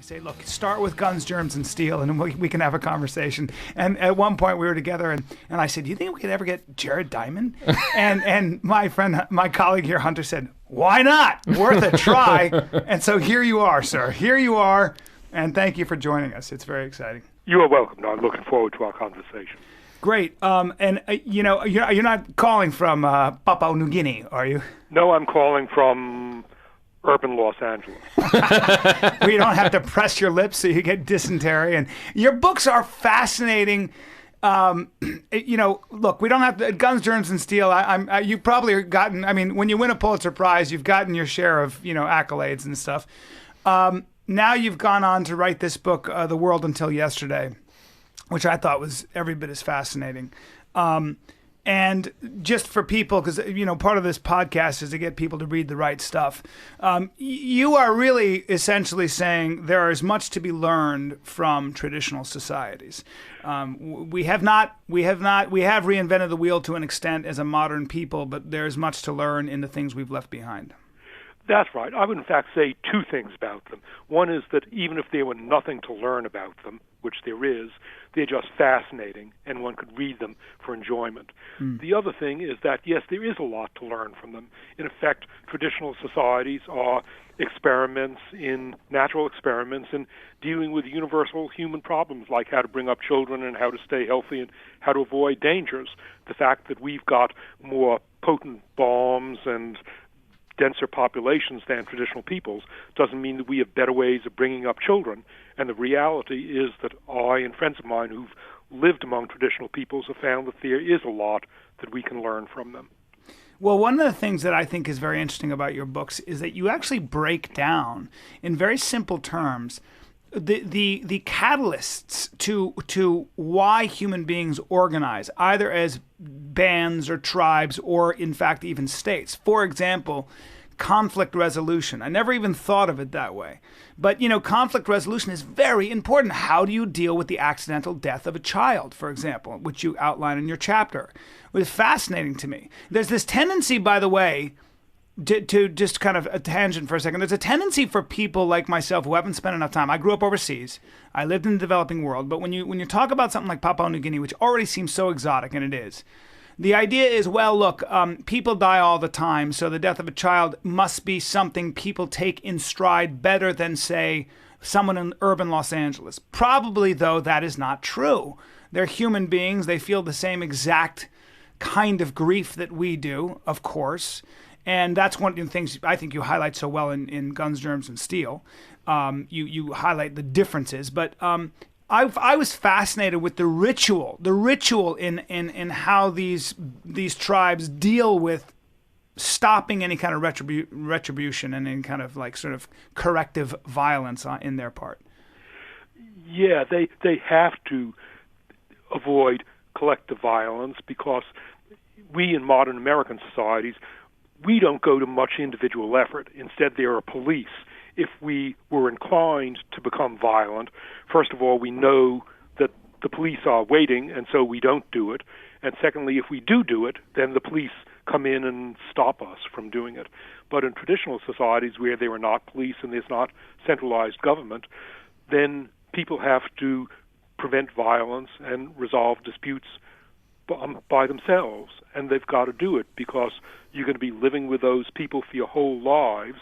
say, look, start with Guns, Germs, and Steel, and we can have a conversation. And at one point we were together, and I said, do you think we could ever get Jared Diamond? and my colleague here, Hunter, said, why not? Worth a try. And so here you are, sir. Here you are, and thank you for joining us. It's very exciting. You are welcome. No, I'm looking forward to our conversation. Great. You're not calling from Papua New Guinea, are you? No, I'm calling from urban Los Angeles. Where you don't have to press your lips so you get dysentery. And your books are fascinating. Look, we don't have to, Guns, Germs, and Steel. You've probably gotten, when you win a Pulitzer Prize, you've gotten your share of, accolades and stuff. Now you've gone on to write this book, The World Until Yesterday, which I thought was every bit as fascinating. And just for people, because, part of this podcast is to get people to read the right stuff. You are really essentially saying there is much to be learned from traditional societies. We have reinvented the wheel to an extent as a modern people, but there's much to learn in the things we've left behind. That's right. I would, in fact, say two things about them. One is that even if there were nothing to learn about them, which there is, they're just fascinating, and one could read them for enjoyment. The other thing is that, yes, there is a lot to learn from them. In effect, traditional societies are natural experiments in dealing with universal human problems, like how to bring up children and how to stay healthy and how to avoid dangers. The fact that we've got more potent bombs and denser populations than traditional peoples doesn't mean that we have better ways of bringing up children. And the reality is that I and friends of mine who've lived among traditional peoples have found that there is a lot that we can learn from them. Well, one of the things that I think is very interesting about your books is that you actually break down in very simple terms the catalysts to why human beings organize, either as bands or tribes or, in fact, even states. For example, conflict resolution. I never even thought of it that way. But, conflict resolution is very important. How do you deal with the accidental death of a child, for example, which you outline in your chapter? It was fascinating to me. There's this tendency, by the way, to just kind of a tangent for a second. There's a tendency for people like myself who haven't spent enough time. I grew up overseas. I lived in the developing world. But when you talk about something like Papua New Guinea, which already seems so exotic, and it is, the idea is, well, look, people die all the time, so the death of a child must be something people take in stride better than, say, someone in urban Los Angeles. Probably, though, that is not true. They're human beings. They feel the same exact kind of grief that we do, of course. And that's one of the things I think you highlight so well in Guns, Germs, and Steel. You highlight the differences. But I was fascinated with the ritual in how these tribes deal with stopping any kind of retribution and any kind of sort of corrective violence in their part. Yeah, they have to avoid collective violence because we in modern American societies, we don't go to much individual effort. Instead, there are police. If we were inclined to become violent, first of all, we know that the police are waiting, and so we don't do it. And secondly, if we do it, then the police come in and stop us from doing it. But in traditional societies where there are not police and there's not centralized government, then people have to prevent violence and resolve disputes by themselves. And they've got to do it because you're going to be living with those people for your whole lives.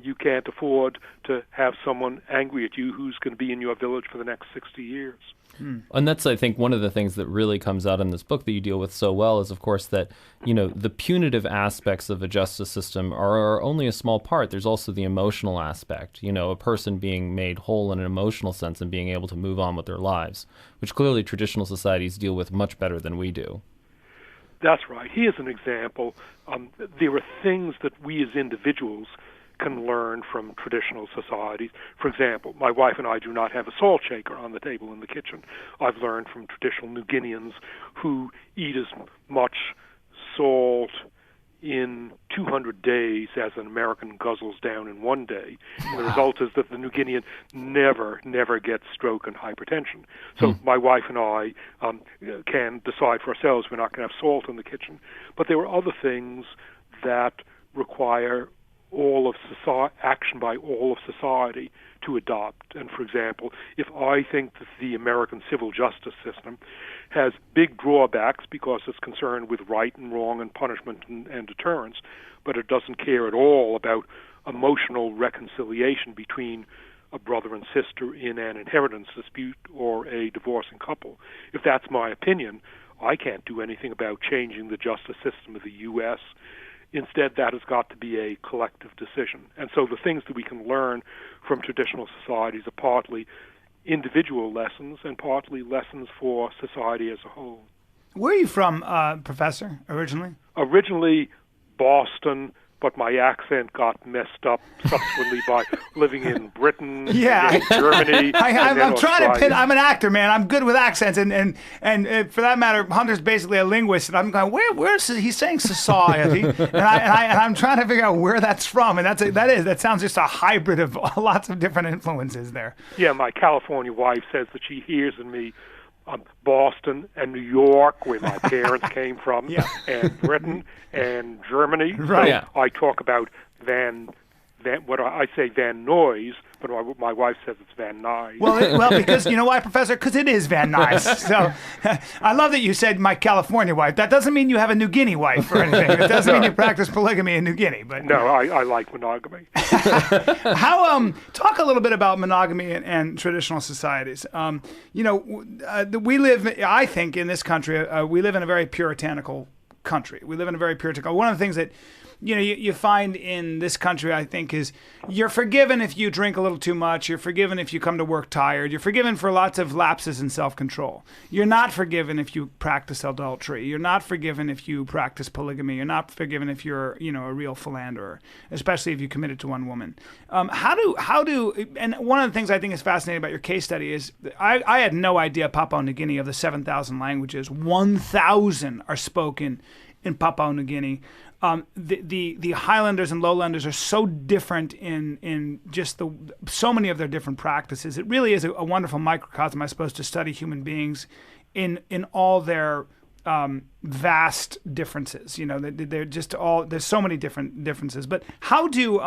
You can't afford to have someone angry at you who's going to be in your village for the next 60 years. And that's, I think, one of the things that really comes out in this book that you deal with so well is, of course, that, the punitive aspects of a justice system are only a small part. There's also the emotional aspect, a person being made whole in an emotional sense and being able to move on with their lives, which clearly traditional societies deal with much better than we do. That's right. Here's an example. There are things that we as individuals can learn from traditional societies. For example, my wife and I do not have a salt shaker on the table in the kitchen. I've learned from traditional New Guineans who eat as much salt in 200 days as an American guzzles down in one day. And the result is that the New Guinean never gets stroke and hypertension. So my wife and I can decide for ourselves we're not going to have salt in the kitchen. But there are other things that require action by all of society to adopt. And for example, if I think that the American civil justice system has big drawbacks because it's concerned with right and wrong and punishment and deterrence, but it doesn't care at all about emotional reconciliation between a brother and sister in an inheritance dispute or a divorcing couple, if that's my opinion, I can't do anything about changing the justice system of the U.S. Instead, that has got to be a collective decision. And so the things that we can learn from traditional societies are partly individual lessons and partly lessons for society as a whole. Where are you from, Professor, originally? Originally, Boston, but my accent got messed up subsequently by living in Britain, and Germany, I'm trying to pin. I'm an actor, man. I'm good with accents, and for that matter, Hunter's basically a linguist. And I'm going, where's he's saying society, and I'm trying to figure out where that's from, and that sounds just a hybrid of lots of different influences there. Yeah, my California wife says that she hears in me Boston and New York, where my parents came from, and Britain and Germany. Right. So I talk about Van Nuys, but my wife says it's Van Nuys. Well, because you know why, Professor? Because it is Van Nuys. So I love that you said my California wife. That doesn't mean you have a New Guinea wife or anything. It doesn't mean you practice polygamy in New Guinea. But no, I like monogamy. Talk a little bit about monogamy and traditional societies. We live, I think, in this country, we live in a very puritanical country. We live in a very puritanical. One of the things that you find in this country, I think, is you're forgiven if you drink a little too much. You're forgiven if you come to work tired. You're forgiven for lots of lapses in self-control. You're not forgiven if you practice adultery. You're not forgiven if you practice polygamy. You're not forgiven if you're, a real philanderer, especially if you committed to one woman. How do, and one of the things I think is fascinating about your case study is I had no idea Papua New Guinea, of the 7,000 languages, 1,000 are spoken in Papua New Guinea. The Highlanders and Lowlanders are so different in just so many of their different practices. It really is a wonderful microcosm, I suppose, to study human beings in all their vast differences. They're just all, there's so many different differences. But how do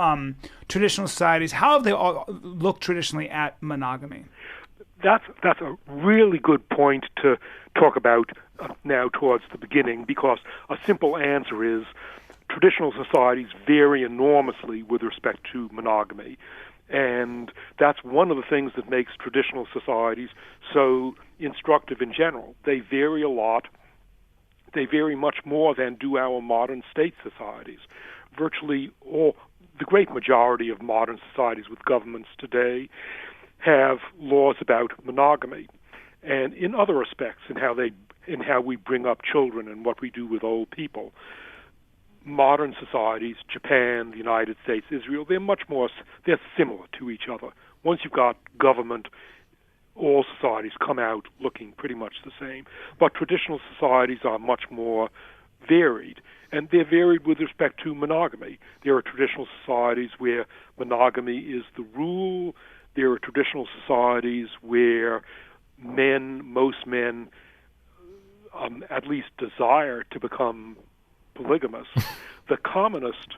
traditional societies, how have they all looked traditionally at monogamy? That's a really good point to talk about now towards the beginning, because a simple answer is traditional societies vary enormously with respect to monogamy. And that's one of the things that makes traditional societies so instructive in general. They vary a lot. They vary much more than do our modern state societies. Virtually all, the great majority of modern societies with governments today have laws about monogamy. And in other respects, in how we bring up children and what we do with old people, modern societies, Japan, the United States, Israel, they're similar to each other. Once you've got government, all societies come out looking pretty much the same. But traditional societies are much more varied, and they're varied with respect to monogamy. There are traditional societies where monogamy is the rule. There are traditional societies where most men, at least desire to become polygamous. The commonest,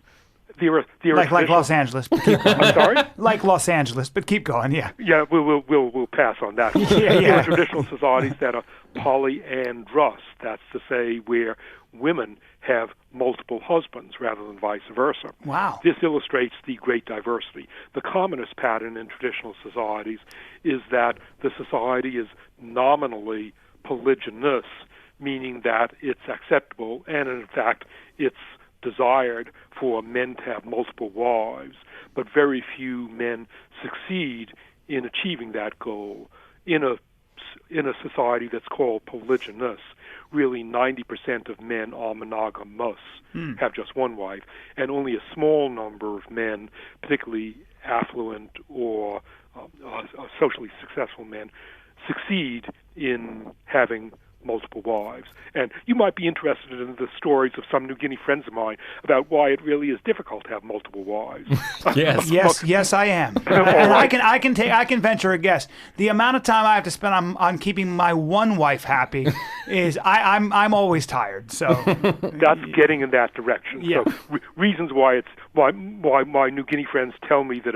there are like Los Angeles. But keep going. I'm sorry? Like Los Angeles, but keep going. Yeah. Yeah, we'll pass on that. There are traditional societies that are polyandrous. That's to say, where women have multiple husbands rather than vice versa. Wow. This illustrates the great diversity. The commonest pattern in traditional societies is that the society is nominally polygynous, meaning that it's acceptable and, in fact, it's desired for men to have multiple wives, but very few men succeed in achieving that goal. In a society that's called polygynous, really 90% of men are monogamous, have just one wife, and only a small number of men, particularly affluent or socially successful men, succeed in having multiple wives. And you might be interested in the stories of some New Guinea friends of mine about why it really is difficult to have multiple wives. Yes, I am. And I can venture a guess. The amount of time I have to spend on keeping my one wife happy is I'm always tired. So that's getting in that direction. Yeah. So reasons why my New Guinea friends tell me that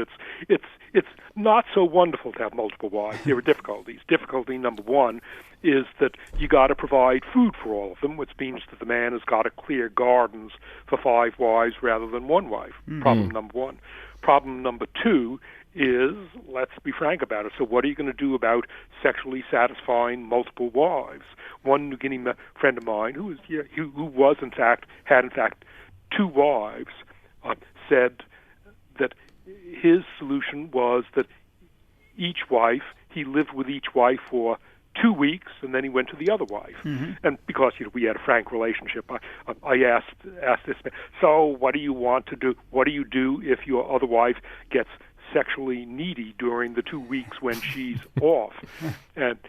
it's not so wonderful to have multiple wives. There are difficulties. Difficulty number one is that you got to provide food for all of them, which means that the man has got to clear gardens for 5 wives rather than 1 wife. Problem number one. Problem number two is, let's be frank about it, so what are you going to do about sexually satisfying multiple wives? One New Guinea friend of mine, who was in fact, had in fact 2 wives, said that his solution was that each wife, he lived with each wife for 2 weeks, and then he went to the other wife. And because we had a frank relationship, I asked this man, so what do you want to do? What do you do if your other wife gets sexually needy during the 2 weeks when she's off? And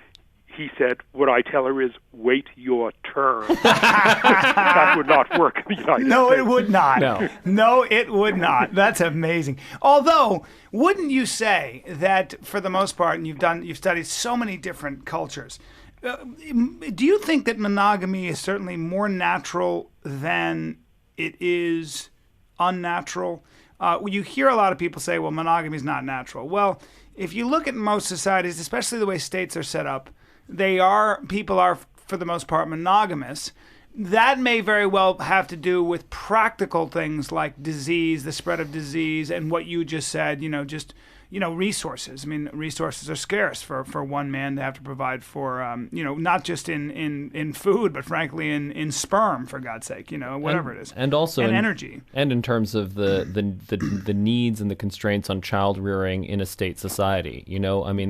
he said, what I tell her is, wait your turn. That would not work in the United States. It would not. No, it would not. That's amazing. Although, wouldn't you say that for the most part, and you've studied so many different cultures, do you think that monogamy is certainly more natural than it is unnatural? You hear a lot of people say, well, monogamy is not natural. Well, if you look at most societies, especially the way states are set up, people are, for the most part, monogamous. That may very well have to do with practical things like disease, the spread of disease, and what you just said, resources. I mean, resources are scarce for one man to have to provide for, not just in food, but frankly in sperm, for God's sake, whatever it is. And also energy. And in terms of the needs and the constraints on child rearing in a state society, the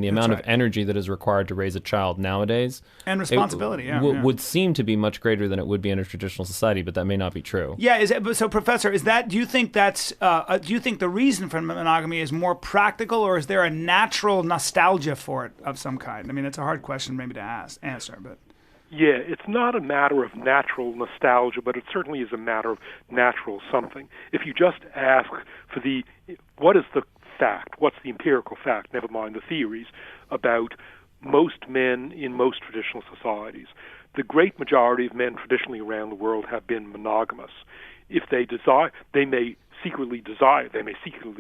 amount of energy that is required to raise a child nowadays. And responsibility, would seem to be much greater than it would be in a traditional society, but that may not be true. Yeah, so Professor, do you think the reason for monogamy is more practical, or is there a natural nostalgia for it of some kind? I mean, it's a hard question maybe to answer, but... Yeah, it's not a matter of natural nostalgia, but it certainly is a matter of natural something. If you just ask for what is the fact, what's the empirical fact, never mind the theories, about most men in most traditional societies, the great majority of men traditionally around the world have been monogamous. If they desire, they may secretly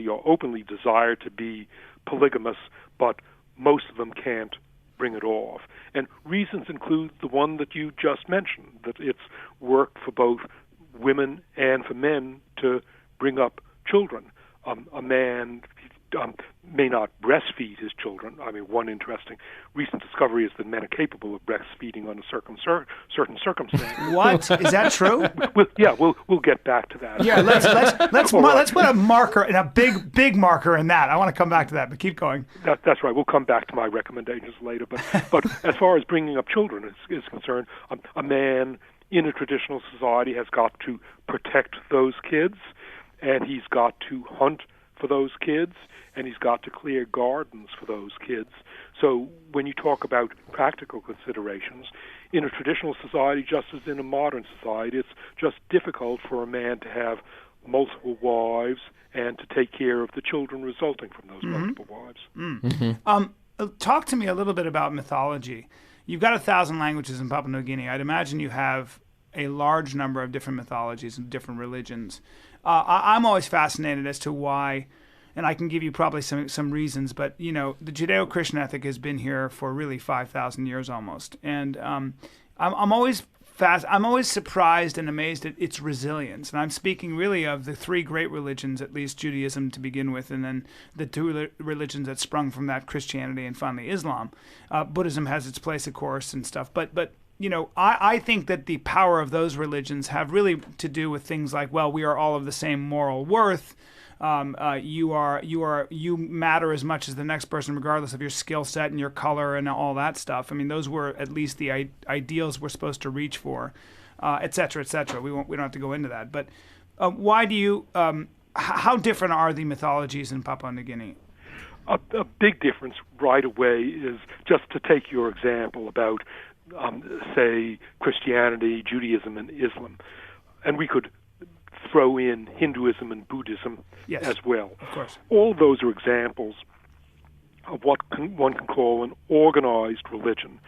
or openly desire to be polygamous, but most of them can't bring it off. And reasons include the one that you just mentioned, that it's work for both women and for men to bring up children. A man may not breastfeed his children. I mean, one interesting recent discovery is that men are capable of breastfeeding under certain circumstances. What? Is that true? We'll get back to that. Yeah, let's put a marker, and a big marker in that. I want to come back to that, but keep going. That's right. We'll come back to my recommendations later. But as far as bringing up children is concerned, a man in a traditional society has got to protect those kids, and he's got to hunt for those kids, and he's got to clear gardens for those kids. So when you talk about practical considerations, in a traditional society, just as in a modern society, it's just difficult for a man to have multiple wives and to take care of the children resulting from those multiple wives. Talk to me a little bit about mythology. You've got 1,000 languages in Papua New Guinea. I'd imagine you have a large number of different mythologies and different religions. I'm always fascinated as to why, and I can give you probably some reasons, but the Judeo-Christian ethic has been here for really 5,000 years almost, and I'm always surprised and amazed at its resilience. And I'm speaking really of the 3 great religions, at least Judaism to begin with, and then the 2 religions that sprung from that, Christianity and finally Islam. Buddhism has its place, of course, and stuff, but I think that the power of those religions have really to do with things like, well, we are all of the same moral worth. You matter as much as the next person, regardless of your skill set and your color and all that stuff. I mean, those were at least the ideals we're supposed to reach for, et cetera, et cetera. We don't have to go into that. But why do you? How different are the mythologies in Papua New Guinea? A big difference right away is just to take your example about, say, Christianity, Judaism, and Islam, and we could throw in Hinduism and Buddhism as well. Of course. All those are examples of what one can call an organized religion.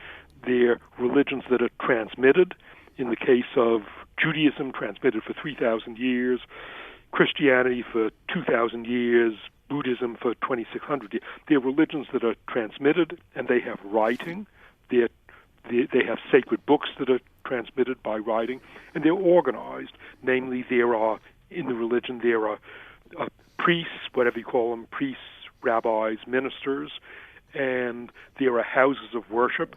They're religions that are transmitted. In the case of Judaism, transmitted for 3,000 years, Christianity for 2,000 years, Buddhism for 2,600 years. They're religions that are transmitted, and they have writing. They have sacred books that are transmitted by writing, and they're organized. Namely, in the religion, there are priests, whatever you call them, priests, rabbis, ministers, and there are houses of worship.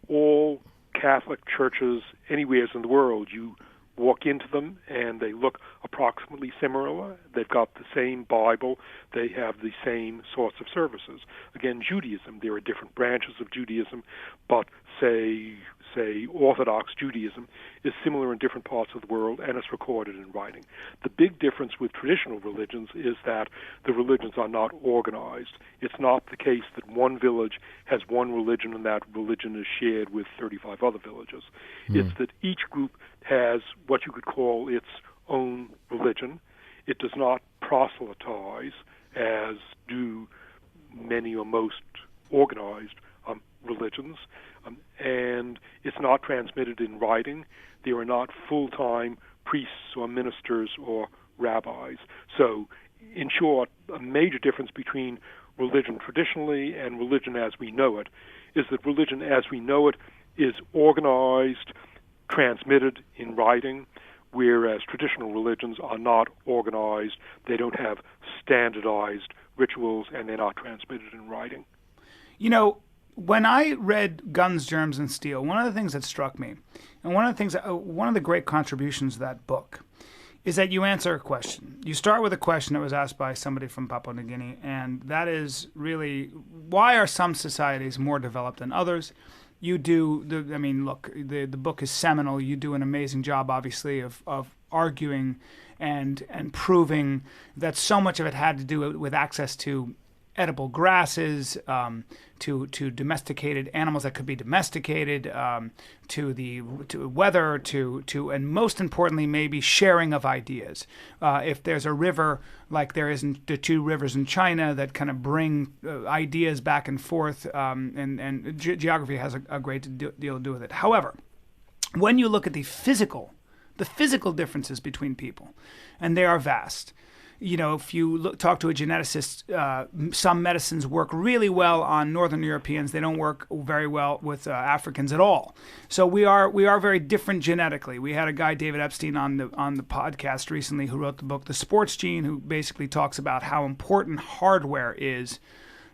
All Catholic churches anywhere in the world, you walk into them and they look approximately similar. They've got the same Bible. They have the same sorts of services. Again, Judaism, there are different branches of Judaism, but say Orthodox Judaism is similar in different parts of the world, and it's recorded in writing. The big difference with traditional religions is that the religions are not organized. It's not the case that one village has one religion and that religion is shared with 35 other villages. It's that each group has what you could call its own religion. It does not proselytize as do many or most organized religions, and it's not transmitted in writing. There are not full-time priests or ministers or rabbis. So, in short, a major difference between religion traditionally and religion as we know it is that religion as we know it is organized, transmitted in writing, whereas traditional religions are not organized. They don't have standardized rituals, and they're not transmitted in writing. You know, when I read Guns, Germs, and Steel, one of the things that struck me, and one of the great contributions to that book, is that you answer a question. You start with a question that was asked by somebody from Papua New Guinea, and that is really, why are some societies more developed than others? You do, the book is seminal. You do an amazing job, obviously, of arguing and proving that so much of it had to do with access to edible grasses, to domesticated animals that could be domesticated, to weather, and most importantly, maybe sharing of ideas. If there's a river like there is in the two rivers in China that kind of bring ideas back and forth, and geography has a great deal to do with it. However, when you look at the physical differences between people, and they are vast. You know, if you talk to a geneticist, some medicines work really well on Northern Europeans. They don't work very well with Africans at all. So we are very different genetically. We had a guy, David Epstein, on the podcast recently who wrote the book The Sports Gene, who basically talks about how important hardware is.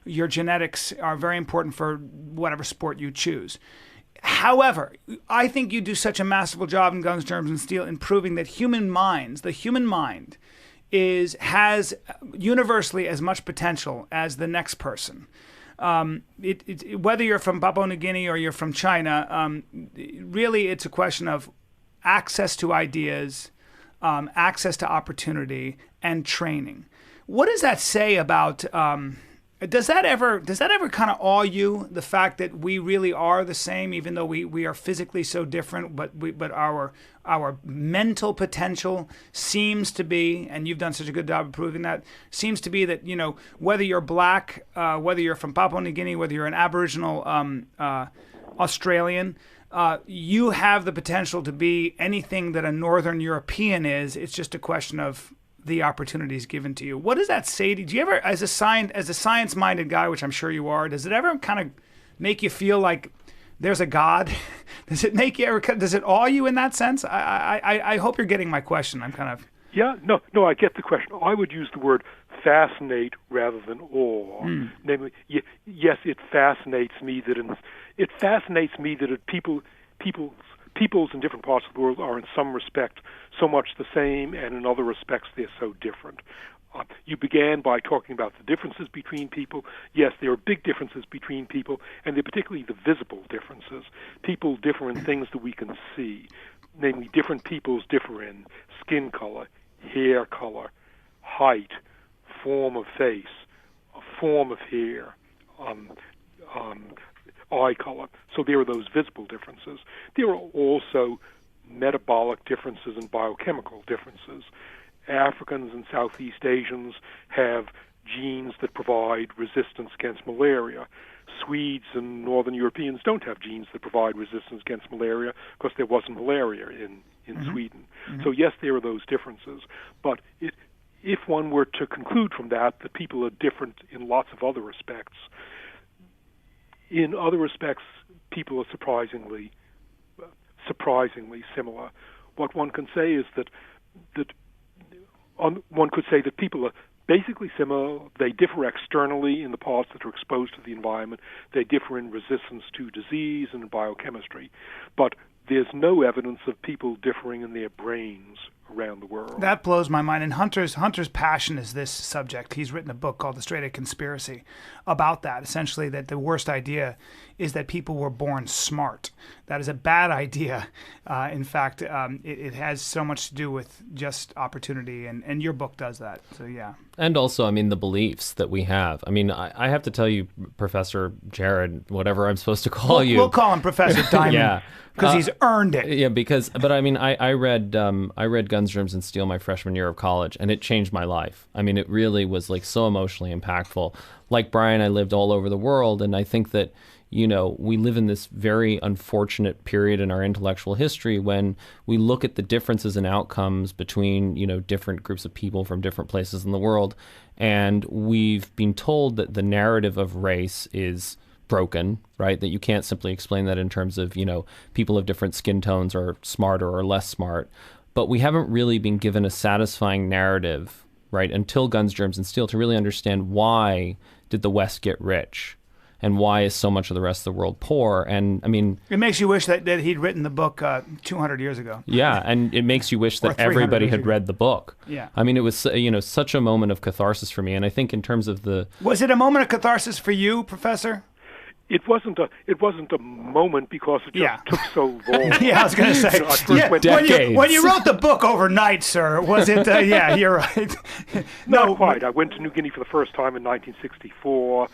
Your genetics are very important for whatever sport you choose. However, I think you do such a masterful job in Guns, Germs, and Steel in proving that the human mind, has universally as much potential as the next person. Whether you're from Papua New Guinea or you're from China, really it's a question of access to ideas, access to opportunity, and training. What does that say about? Does that ever kind of awe you, the fact that we really are the same, even though we are physically so different, but our mental potential seems to be, and you've done such a good job of proving that, seems to be that, you know, whether you're black, whether you're from Papua New Guinea, whether you're an Aboriginal Australian, you have the potential to be anything that a Northern European is. It's just a question of the opportunities given to you. What does that say to you? Do you ever, as a science-minded guy, which I'm sure you are, does it ever kind of make you feel like there's a God? Does it awe you in that sense? I hope you're getting my question. I'm kind of... Yeah, no, I get the question. I would use the word fascinate rather than awe. Namely, yes, it fascinates me that peoples in different parts of the world are in some respect so much the same, and in other respects they're so different. You began by talking about the differences between people. Yes, there are big differences between people, and they're particularly the visible differences. People differ in things that we can see. Namely, different peoples differ in skin color, hair color, height, form of face, form of hair, eye color. So there are those visible differences. There are also metabolic differences and biochemical differences. Africans and Southeast Asians have genes that provide resistance against malaria. Swedes and Northern Europeans don't have genes that provide resistance against malaria because there wasn't malaria in Sweden. So yes, there are those differences, but if one were to conclude from that people are different in lots of other respects, in other respects, people are surprisingly similar. What one can say is that one could say that people are basically similar. They differ externally in the parts that are exposed to the environment. They differ in resistance to disease and biochemistry. But there's no evidence of people differing in their brains around the world. That blows my mind. And Hunter's passion is this subject. He's written a book called The Straight-A Conspiracy about that, essentially that the worst idea is that people were born smart. That is a bad idea. In fact, it has so much to do with just opportunity, and your book does that. So, yeah. And also, I mean, the beliefs that we have. I mean, I have to tell you, Professor Jared, whatever I'm supposed to call you. We'll call him Professor Diamond. Yeah. Because he's earned it. Yeah, but I mean, I read Guns, Germs and Steel my freshman year of college, and it changed my life. I mean, it really was like so emotionally impactful. Like Bryan, I lived all over the world, and I think that, you know, we live in this very unfortunate period in our intellectual history when we look at the differences in outcomes between, you know, different groups of people from different places in the world, and we've been told that the narrative of race is broken, right? That you can't simply explain that in terms of, you know, people of different skin tones are smarter or less smart. But we haven't really been given a satisfying narrative, right, until Guns, Germs, and Steel to really understand why did the West get rich and why is so much of the rest of the world poor. And I mean, it makes you wish that he'd written the book 200 years ago. Yeah, and it makes you wish that everybody had read the book. Yeah. I mean, it was, you know, such a moment of catharsis for me. And I think in terms of Was it a moment of catharsis for you, Professor? It wasn't a moment because it just took so long. Yeah, I was going to say. Decades. When you wrote the book overnight, sir, was it? Yeah, you're right. Not quite. I went to New Guinea for the first time in 1964.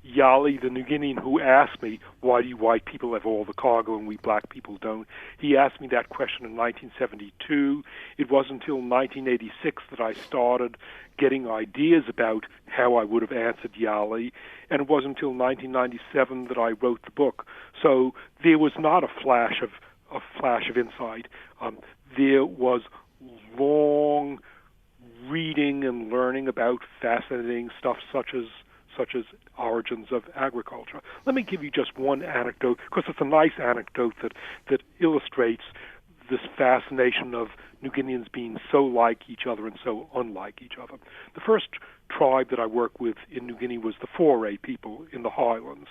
Yali, the New Guinean who asked me, why do you white people have all the cargo and we black people don't? He asked me that question in 1972. It wasn't until 1986 that I started getting ideas about how I would have answered Yali, and it wasn't until 1997 that I wrote the book. So there was not a flash of insight. There was long reading and learning about fascinating stuff such as origins of agriculture. Let me give you just one anecdote, because it's a nice anecdote that illustrates this fascination of New Guineans being so like each other and so unlike each other. The first tribe that I worked with in New Guinea was the Foray people in the highlands.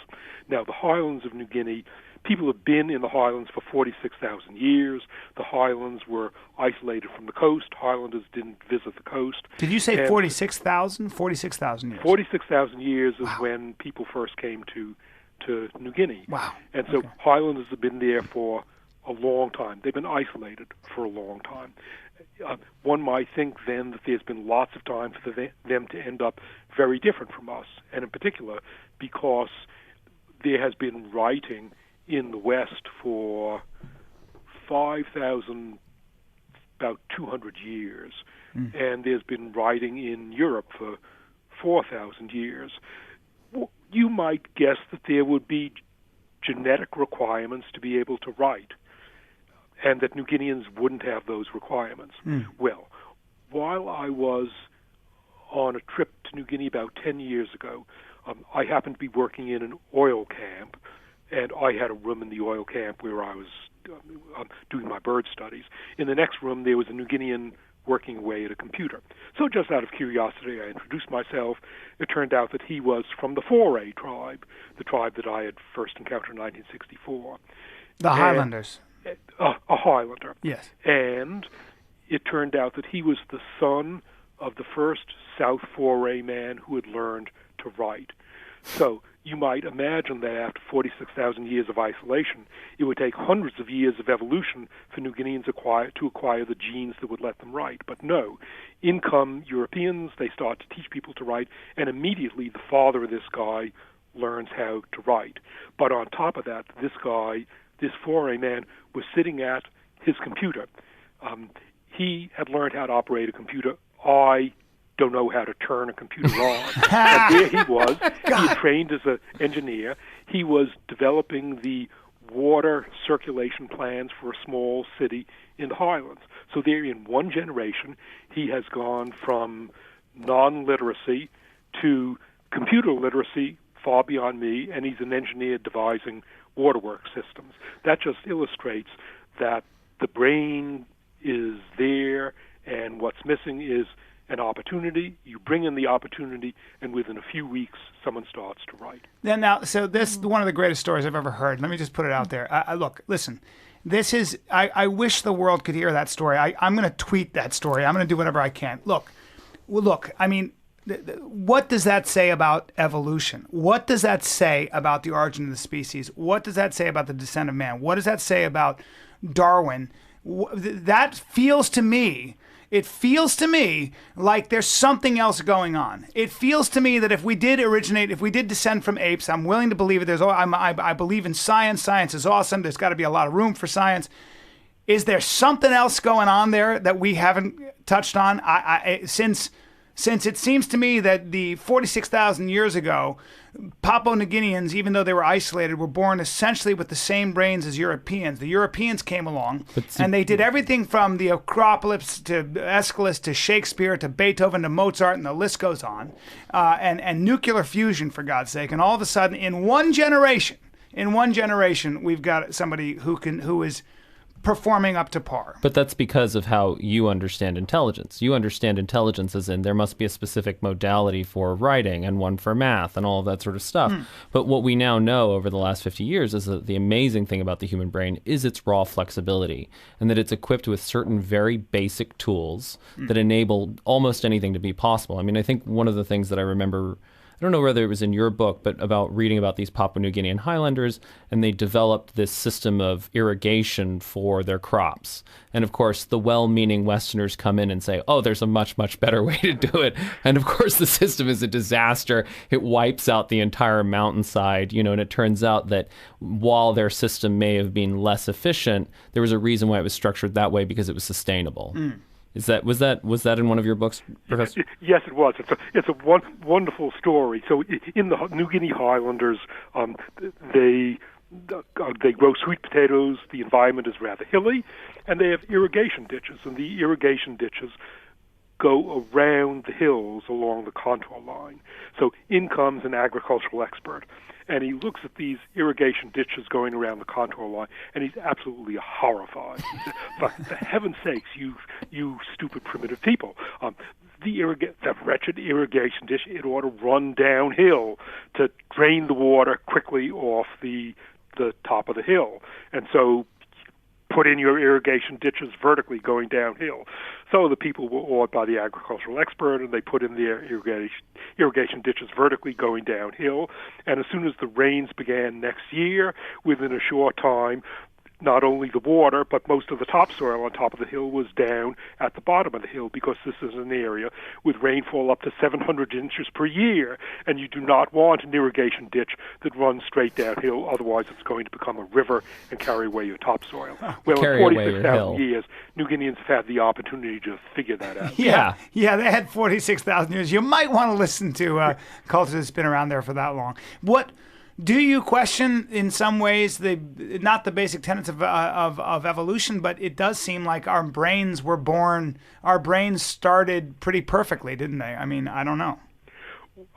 Now, the highlands of New Guinea, people have been in the highlands for 46,000 years. The highlands were isolated from the coast. Highlanders didn't visit the coast. Did you say 46,000? 46,000 years. 46,000 years is when people first came to New Guinea. Wow. And so Highlanders have been there for a long time. They've been isolated for a long time. One might think then that there's been lots of time for them to end up very different from us, and in particular because there has been writing in the West for 5,000, about 200 years, and there's been writing in Europe for 4,000 years. You might guess that there would be genetic requirements to be able to write, and that New Guineans wouldn't have those requirements. Well, while I was on a trip to New Guinea about 10 years ago, I happened to be working in an oil camp, and I had a room in the oil camp where I was doing my bird studies. In the next room, there was a New Guinean working away at a computer. So just out of curiosity, I introduced myself. It turned out that he was from the Foray tribe, the tribe that I had first encountered in 1964. The Highlanders. A Highlander. Yes. And it turned out that he was the son of the first South Foray man who had learned to write. So you might imagine that after 46,000 years of isolation, it would take hundreds of years of evolution for New Guineans to acquire the genes that would let them write. But no, in come Europeans, they start to teach people to write, and immediately the father of this guy learns how to write. But on top of that, this Foray man was sitting at his computer. He had learned how to operate a computer. I don't know how to turn a computer on. And there he was. He had trained as an engineer. He was developing the water circulation plans for a small city in the highlands. So there in one generation, he has gone from non-literacy to computer literacy far beyond me, and he's an engineer devising waterworks systems. That just illustrates that the brain is there, and what's missing is an opportunity. You bring in the opportunity, and within a few weeks, someone starts to write. So this is one of the greatest stories I've ever heard. Let me just put it out there. Look, listen. This is. I wish the world could hear that story. I'm going to tweet that story. I'm going to do whatever I can. Look. I mean, what does that say about evolution? What does that say about the origin of the species? What does that say about the descent of man? What does that say about Darwin? That feels to me. It feels to me like there's something else going on. It feels to me that if we did descend from apes, I'm willing to believe it. I believe in science. Science is awesome. There's got to be a lot of room for science. Is there something else going on there that we haven't touched on? Since it seems to me that the 46,000 years ago, Papua New Guineans, even though they were isolated, were born essentially with the same brains as Europeans. The Europeans came along, and they did everything from the Acropolis to Aeschylus to Shakespeare to Beethoven to Mozart, and the list goes on, and nuclear fusion, for God's sake. And all of a sudden, in one generation, we've got somebody who is performing up to par. But that's because of how you understand intelligence. You understand intelligence as in there must be a specific modality for writing and one for math and all of that sort of stuff. But what we now know over the last 50 years is that the amazing thing about the human brain is its raw flexibility, and that it's equipped with certain very basic tools that enable almost anything to be possible. I mean, I think one of the things that I remember, I don't know whether it was in your book, but about reading about these Papua New Guinean Highlanders, and they developed this system of irrigation for their crops. And of course, the well-meaning Westerners come in and say, oh, there's a much, much better way to do it. And of course, the system is a disaster. It wipes out the entire mountainside, and it turns out that while their system may have been less efficient, there was a reason why it was structured that way, because it was sustainable. Was that in one of your books, Professor? Yes, it was. It's a wonderful story. So in the New Guinea Highlanders, they grow sweet potatoes. The environment is rather hilly, and they have irrigation ditches. And the irrigation ditches go around the hills along the contour line. So in comes an agricultural expert, and he looks at these irrigation ditches going around the contour line, and he's absolutely horrified. He said, for heaven's sakes, you stupid primitive people. The wretched irrigation ditch, it ought to run downhill to drain the water quickly off the top of the hill. And so put in your irrigation ditches vertically going downhill. So the people were awed by the agricultural expert, and they put in their irrigation ditches vertically going downhill. And as soon as the rains began next year, within a short time, not only the water, but most of the topsoil on top of the hill was down at the bottom of the hill, because this is an area with rainfall up to 700 inches per year, and you do not want an irrigation ditch that runs straight downhill, otherwise it's going to become a river and carry away your topsoil. Well, in 46,000 years, New Guineans have had the opportunity to figure that out. Yeah, they had 46,000 years. You might want to listen to culture that's been around there for that long. What do you question in some ways not the basic tenets of evolution, but it does seem like our brains started pretty perfectly, didn't they? I mean, I don't know.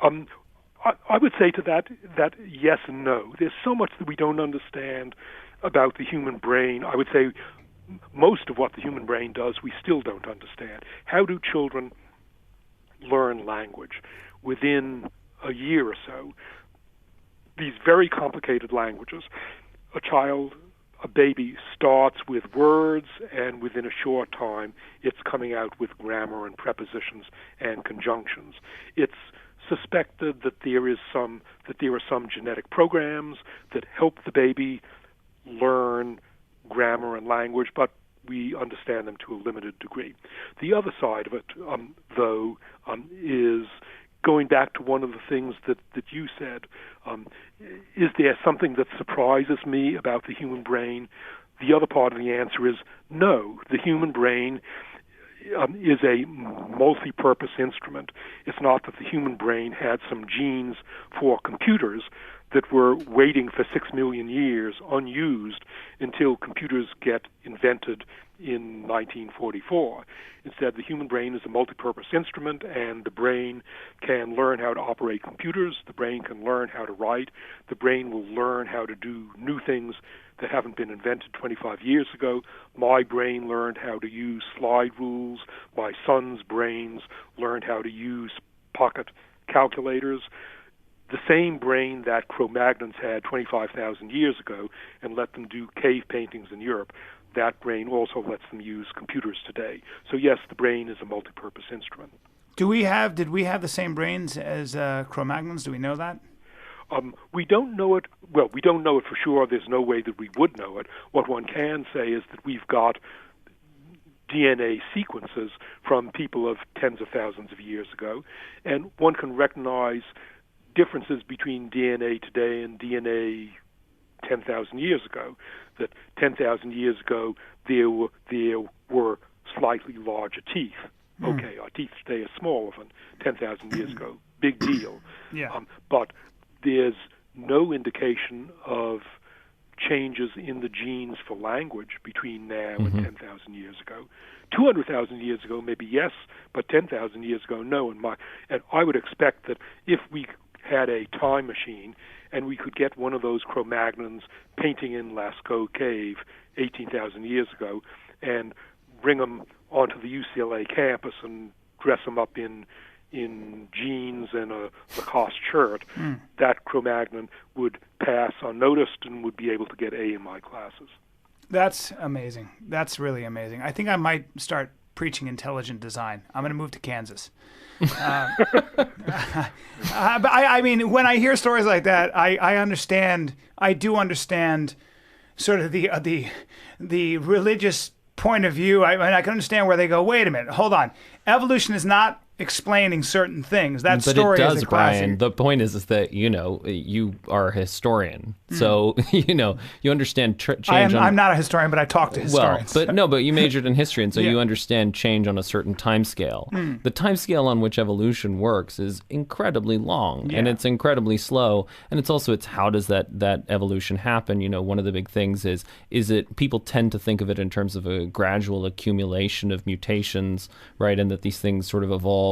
I would say to that yes and no. There's so much that we don't understand about the human brain. I would say most of what the human brain does, we still don't understand. How do children learn language? Within a year or so, these very complicated languages, a baby starts with words, and within a short time, it's coming out with grammar and prepositions and conjunctions. It's suspected that there are some genetic programs that help the baby learn grammar and language, but we understand them to a limited degree. The other side of it, though, is going back to one of the things that you said. Is there something that surprises me about the human brain? The other part of the answer is no. The human brain is a multi-purpose instrument. It's not that the human brain had some genes for computers. that we're waiting for 6 million years unused until computers get invented in 1944. Instead, the human brain is a multi-purpose instrument, and the brain can learn how to operate computers. The brain can learn how to write. The brain will learn how to do new things that haven't been invented 25 years ago. My brain learned how to use slide rules. My son's brains learned how to use pocket calculators. The same brain that Cro-Magnons had 25,000 years ago and let them do cave paintings in Europe, that brain also lets them use computers today. So yes, the brain is a multi-purpose instrument. Did we have the same brains as Cro-Magnons? Do we know that? We don't know it. Well, we don't know it for sure. There's no way that we would know it. What one can say is that we've got DNA sequences from people of tens of thousands of years ago, and one can recognize differences between DNA today and DNA 10,000 years ago. That 10,000 years ago there were slightly larger teeth. Okay, our teeth today are smaller than 10,000 years ago. Big deal. Yeah. But there's no indication of changes in the genes for language between now and 10,000 years ago. 200,000 years ago, maybe yes, but 10,000 years ago, no. And I would expect that if we had a time machine and we could get one of those Cro-Magnons painting in Lascaux Cave 18,000 years ago and bring them onto the UCLA campus and dress them up in jeans and a Lacoste shirt, that Cro-Magnon would pass unnoticed and would be able to get A in my classes. That's amazing. That's really amazing. I think I might start preaching intelligent design. I'm going to move to Kansas. But I mean, when I hear stories like that, I do understand sort of the religious point of view. I can understand where they go, wait a minute, hold on. Evolution is not explaining certain things. That story it does, is a classic. Brian. The point is that, you are a historian. So, you understand change. I'm not a historian, but I talk to historians. Well, but you majored in history, and so you understand change on a certain time scale. The time scale on which evolution works is incredibly long, and it's incredibly slow. And it's how does that evolution happen? One of the big things is it people tend to think of it in terms of a gradual accumulation of mutations, right? And that these things sort of evolve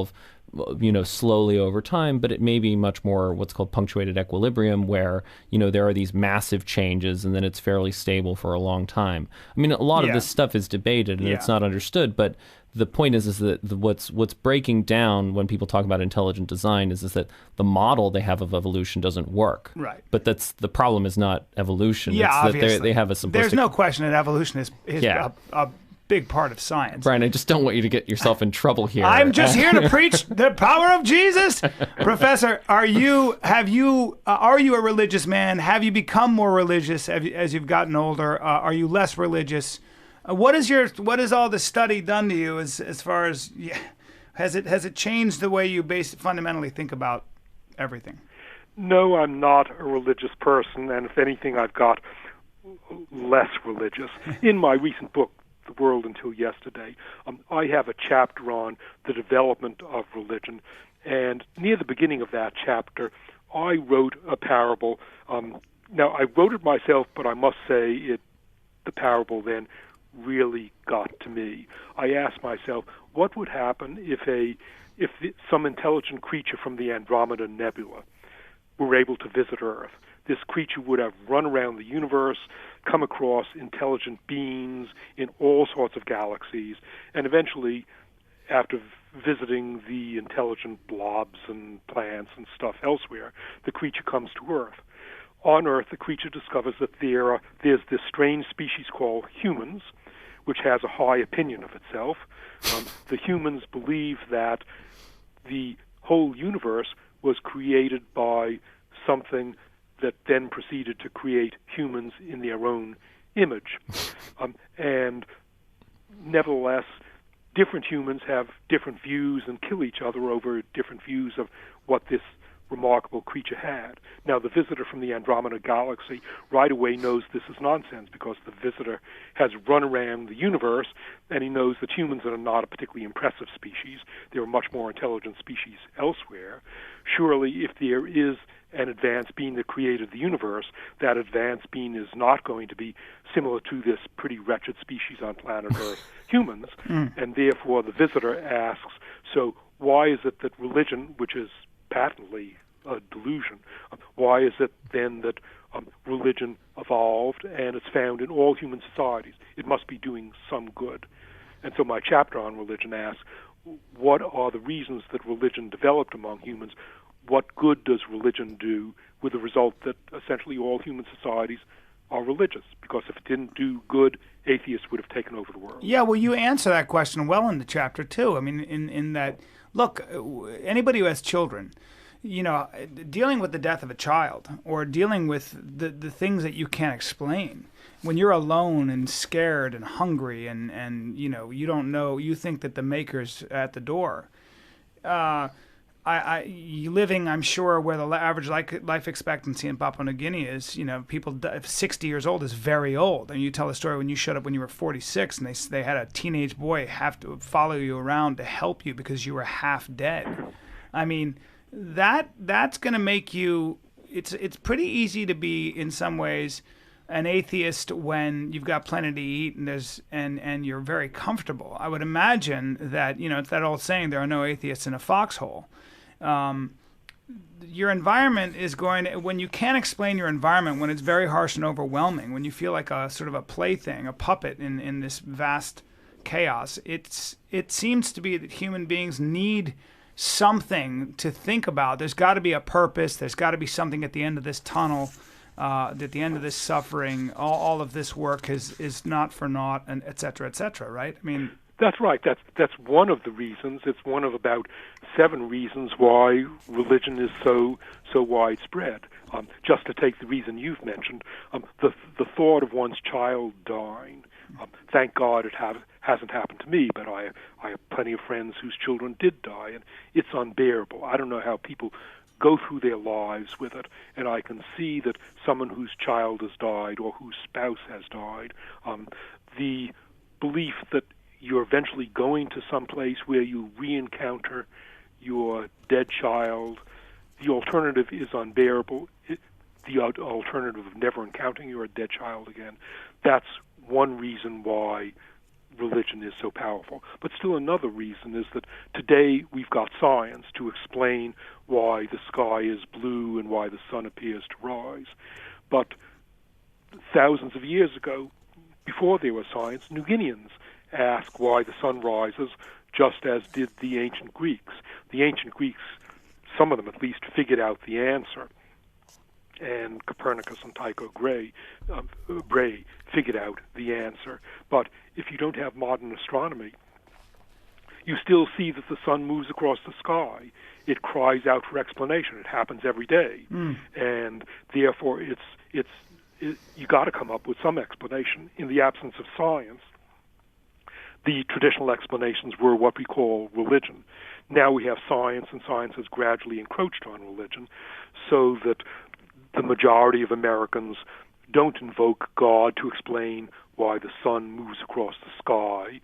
slowly over time, but it may be much more what's called punctuated equilibrium, where there are these massive changes and then it's fairly stable for a long time. I mean, a lot of this stuff is debated and it's not understood, but the point is that what's breaking down when people talk about intelligent design is that the model they have of evolution doesn't work. Right. But the problem is not evolution. Yeah, it's obviously. that they have a simplistic... There's no question that evolution is a big part of science. Brian, I just don't want you to get yourself in trouble here. I'm just here to preach the power of Jesus. Professor, are you a religious man? Have you become more religious as you've gotten older? Are you less religious? What has all this study done to you as far as has it changed the way you fundamentally think about everything? No, I'm not a religious person, and if anything, I've got less religious. In my recent book, The World Until Yesterday, I have a chapter on the development of religion, and near the beginning of that chapter, I wrote a parable. Now, I wrote it myself, but I must say the parable then really got to me. I asked myself, what would happen if some intelligent creature from the Andromeda Nebula were able to visit Earth? This creature would have run around the universe, come across intelligent beings in all sorts of galaxies, and eventually, after visiting the intelligent blobs and plants and stuff elsewhere, the creature comes to Earth. On Earth, the creature discovers that there's this strange species called humans, which has a high opinion of itself. The humans believe that the whole universe was created by something that then proceeded to create humans in their own image. And nevertheless, different humans have different views and kill each other over different views of what this remarkable creature had. Now, the visitor from the Andromeda Galaxy right away knows this is nonsense because the visitor has run around the universe and he knows that humans are not a particularly impressive species. There are much more intelligent species elsewhere. Surely, if there is an advanced being that created the universe, that advanced being is not going to be similar to this pretty wretched species on planet Earth, humans, and therefore the visitor asks, so why is it that religion, which is patently a delusion, why is it then that religion evolved and it's found in all human societies? It must be doing some good. And so my chapter on religion asks, what are the reasons that religion developed among humans? What good does religion do, with the result that essentially all human societies are religious? Because if it didn't do good, atheists would have taken over the world. Yeah, well, you answer that question well in the chapter, too. I mean, in that, look, anybody who has children, dealing with the death of a child or dealing with the things that you can't explain, when you're alone and scared and hungry and you don't know, you think that the maker's at the door. Living, I'm sure, where the average life expectancy in Papua New Guinea is, people 60 years old is very old. And you tell a story when you showed up when you were 46 and they had a teenage boy have to follow you around to help you because you were half dead. I mean, that's going to make you, it's pretty easy to be, in some ways, an atheist when you've got plenty to eat and you're very comfortable. I would imagine that, it's that old saying, there are no atheists in a foxhole. Your environment is going to, when you can't explain your environment, when it's very harsh and overwhelming, when you feel like a sort of a plaything, a puppet in this vast chaos, it seems to be that human beings need something to think about. There's got to be a purpose. There's got to be something at the end of this tunnel. At the end of this suffering, all of this work is not for naught, and et cetera, right? I mean, that's right. That's one of the reasons. It's one of about 7 reasons why religion is so widespread. Just to take the reason you've mentioned, the thought of one's child dying. Thank God it hasn't happened to me, but I have plenty of friends whose children did die, and it's unbearable. I don't know how people go through their lives with it, and I can see that someone whose child has died or whose spouse has died, the belief that you're eventually going to some place where you re-encounter your dead child, the alternative is unbearable. The alternative of never encountering your dead child again, that's one reason why religion is so powerful. But still another reason is that today we've got science to explain why the sky is blue and why the sun appears to rise. But thousands of years ago, before there was science, New Guineans asked why the sun rises, just as did the ancient Greeks. The ancient Greeks, some of them at least, figured out the answer. And Copernicus and Tycho Brahe figured out the answer. But if you don't have modern astronomy, you still see that the sun moves across the sky. It cries out for explanation. It happens every day. And therefore, you got to come up with some explanation. In the absence of science, the traditional explanations were what we call religion. Now we have science, and science has gradually encroached on religion, so that the majority of Americans don't invoke God to explain why the sun moves across the sky.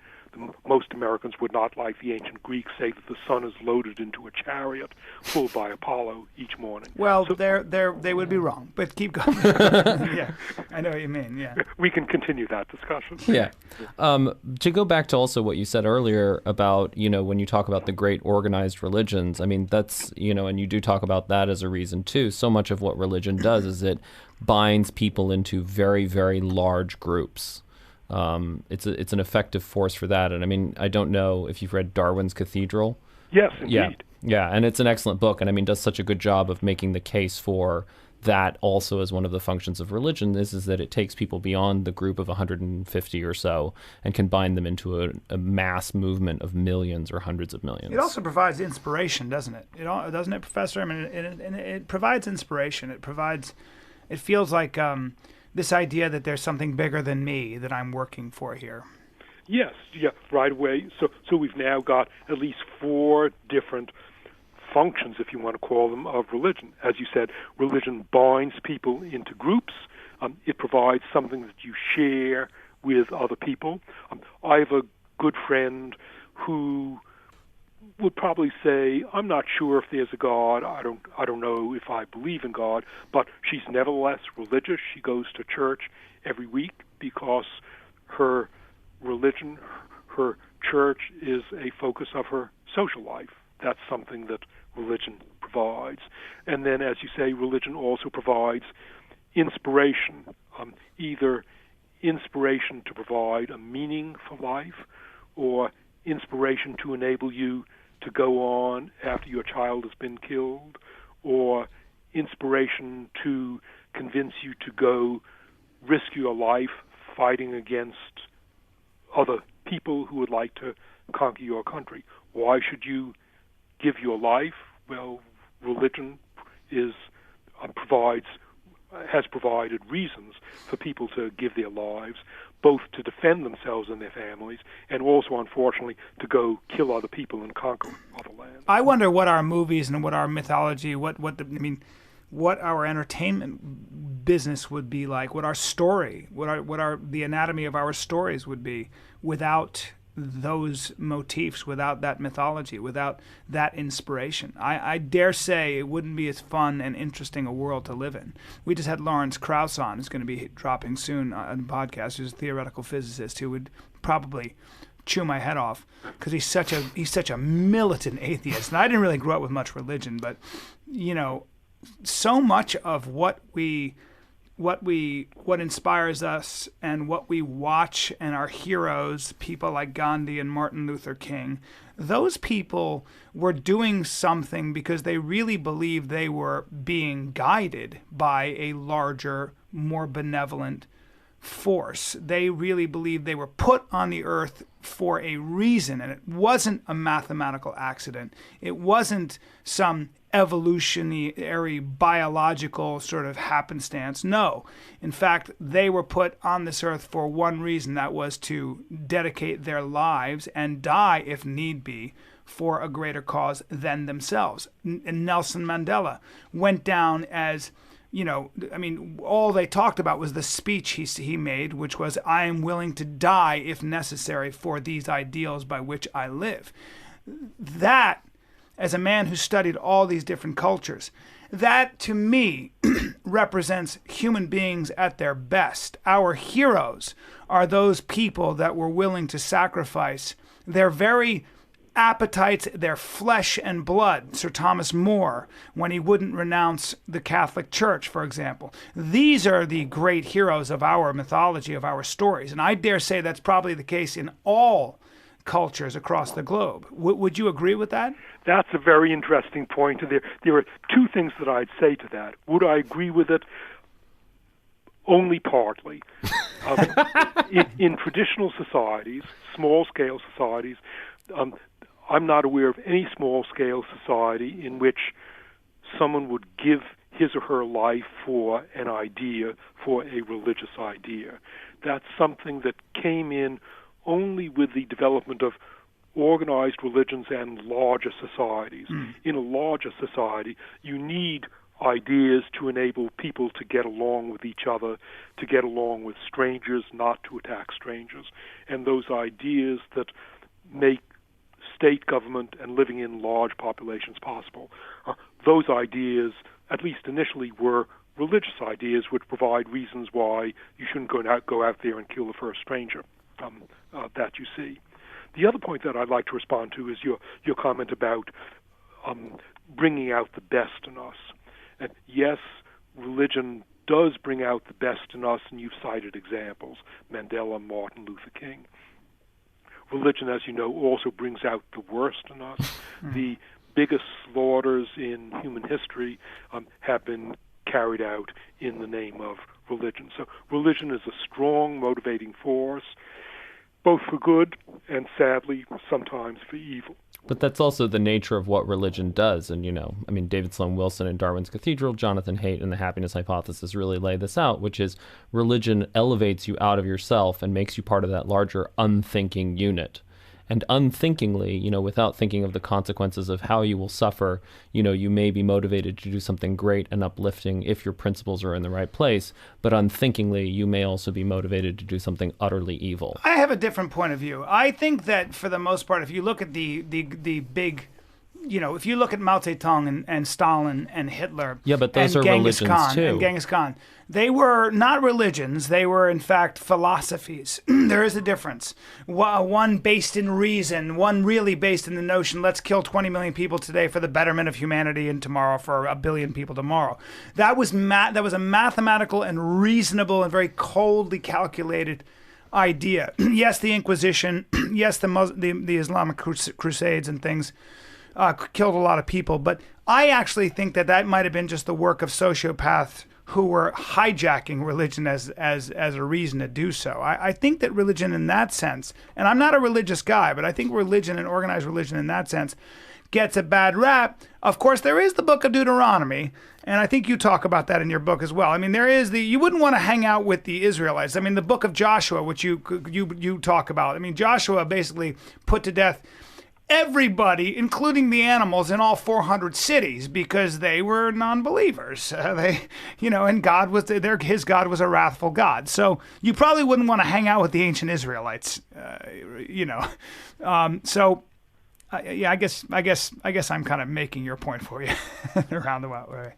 Most Americans would not, like the ancient Greeks, say that the sun is loaded into a chariot pulled by Apollo each morning. Well, so, they would be wrong, but keep going. Yeah, I know what you mean, yeah. We can continue that discussion. Yeah. To go back to also what you said earlier about, when you talk about the great organized religions, I mean, that's, and you do talk about that as a reason too. So much of what religion does is it binds people into very, very large groups. It's an effective force for that. And I mean, I don't know if you've read Darwin's Cathedral. Yes, indeed. Yeah, and it's an excellent book, and I mean, does such a good job of making the case for that also as one of the functions of religion is that it takes people beyond the group of 150 or so and can bind them into a mass movement of millions or hundreds of millions. It also provides inspiration, doesn't it? Doesn't it, Professor? I mean, it provides inspiration. It feels like this idea that there's something bigger than me that I'm working for here. Yes, yeah, right away. So we've now got at least 4 different functions, if you want to call them, of religion. As you said, religion binds people into groups. It provides something that you share with other people. I have a good friend who would probably say, I'm not sure if there's a God. I don't know if I believe in God, but she's nevertheless religious. She goes to church every week because her religion, her church is a focus of her social life. That's something that religion provides. And then, as you say, religion also provides inspiration, either inspiration to provide a meaning for life or inspiration to enable you to go on after your child has been killed, or inspiration to convince you to go risk your life fighting against other people who would like to conquer your country. Why should you give your life? Well, religion has provided reasons for people to give their lives, both to defend themselves and their families, and also, unfortunately, to go kill other people and conquer other lands. I wonder what our movies and what our mythology, what our entertainment business would be like, what our story, the anatomy of our stories would be without those motifs, without that mythology, without that inspiration. I dare say it wouldn't be as fun and interesting a world to live in. We just had Lawrence Krauss on, who's going to be dropping soon on a podcast, who's a theoretical physicist who would probably chew my head off because he's such a militant atheist. And I didn't really grow up with much religion, but so much of what inspires us and what we watch and our heroes, people like Gandhi and Martin Luther King, those people were doing something because they really believed they were being guided by a larger, more benevolent force. They really believed they were put on the earth for a reason, and it wasn't a mathematical accident. It wasn't some evolutionary, biological sort of happenstance. No. In fact, they were put on this earth for one reason, that was to dedicate their lives and die, if need be, for a greater cause than themselves. And Nelson Mandela went down as, all they talked about was the speech he made, which was, I am willing to die if necessary for these ideals by which I live. That, as a man who studied all these different cultures, that to me represents human beings at their best. Our heroes are those people that were willing to sacrifice their very appetites, their flesh and blood. Sir Thomas More, when he wouldn't renounce the Catholic Church, for example. These are the great heroes of our mythology, of our stories. And I dare say that's probably the case in all cultures across the globe. Would you agree with that? That's a very interesting point. There are two things that I'd say to that. Would I agree with it? Only partly. In traditional societies, small-scale societies, I'm not aware of any small-scale society in which someone would give his or her life for an idea, for a religious idea. That's something that came in only with the development of organized religions and larger societies. In a larger society, you need ideas to enable people to get along with each other, to get along with strangers, not to attack strangers. And those ideas that make state government and living in large populations possible, those ideas, at least initially, were religious ideas which provide reasons why you shouldn't go out there and kill the first stranger that you see. The other point that I'd like to respond to is your comment about bringing out the best in us. And yes, religion does bring out the best in us, and you've cited examples, Mandela, Martin Luther King. Religion, as you know, also brings out the worst in us. The biggest slaughters in human history have been carried out in the name of religion. So religion is a strong motivating force, both for good and, sadly, sometimes for evil. But that's also the nature of what religion does. And, David Sloan Wilson in Darwin's Cathedral, Jonathan Haidt in The Happiness Hypothesis really lay this out, which is religion elevates you out of yourself and makes you part of that larger unthinking unit. and unthinkingly, without thinking of the consequences of how you will suffer, you may be motivated to do something great and uplifting if your principles are in the right place, but unthinkingly, you may also be motivated to do something utterly evil. I have a different point of view. I think that for the most part, if you look at the big, if you look at Mao Zedong and Stalin and Hitler, yeah, but those and are Genghis religions Khan too. and Genghis Khan, they were not religions. They were, in fact, philosophies. There is a difference. One based in reason, one really based in the notion, let's kill 20 million people today for the betterment of humanity, and tomorrow for 1 billion people tomorrow. That was a mathematical and reasonable and very coldly calculated idea. Yes, the Inquisition, yes, the Islamic Crusades and things killed a lot of people, but I actually think that might have been just the work of sociopaths who were hijacking religion as a reason to do so. I think that religion in that sense, and I'm not a religious guy, but I think religion and organized religion in that sense gets a bad rap. Of course, there is the Book of Deuteronomy, and I think you talk about that in your book as well. I mean, there is you wouldn't want to hang out with the Israelites. I mean, the Book of Joshua, which you talk about. I mean, Joshua basically put to death everybody, including the animals, in all 400 cities because they were non-believers. And God was his God was a wrathful God. So you probably wouldn't want to hang out with the ancient Israelites. I guess I'm kind of making your point for you around the way.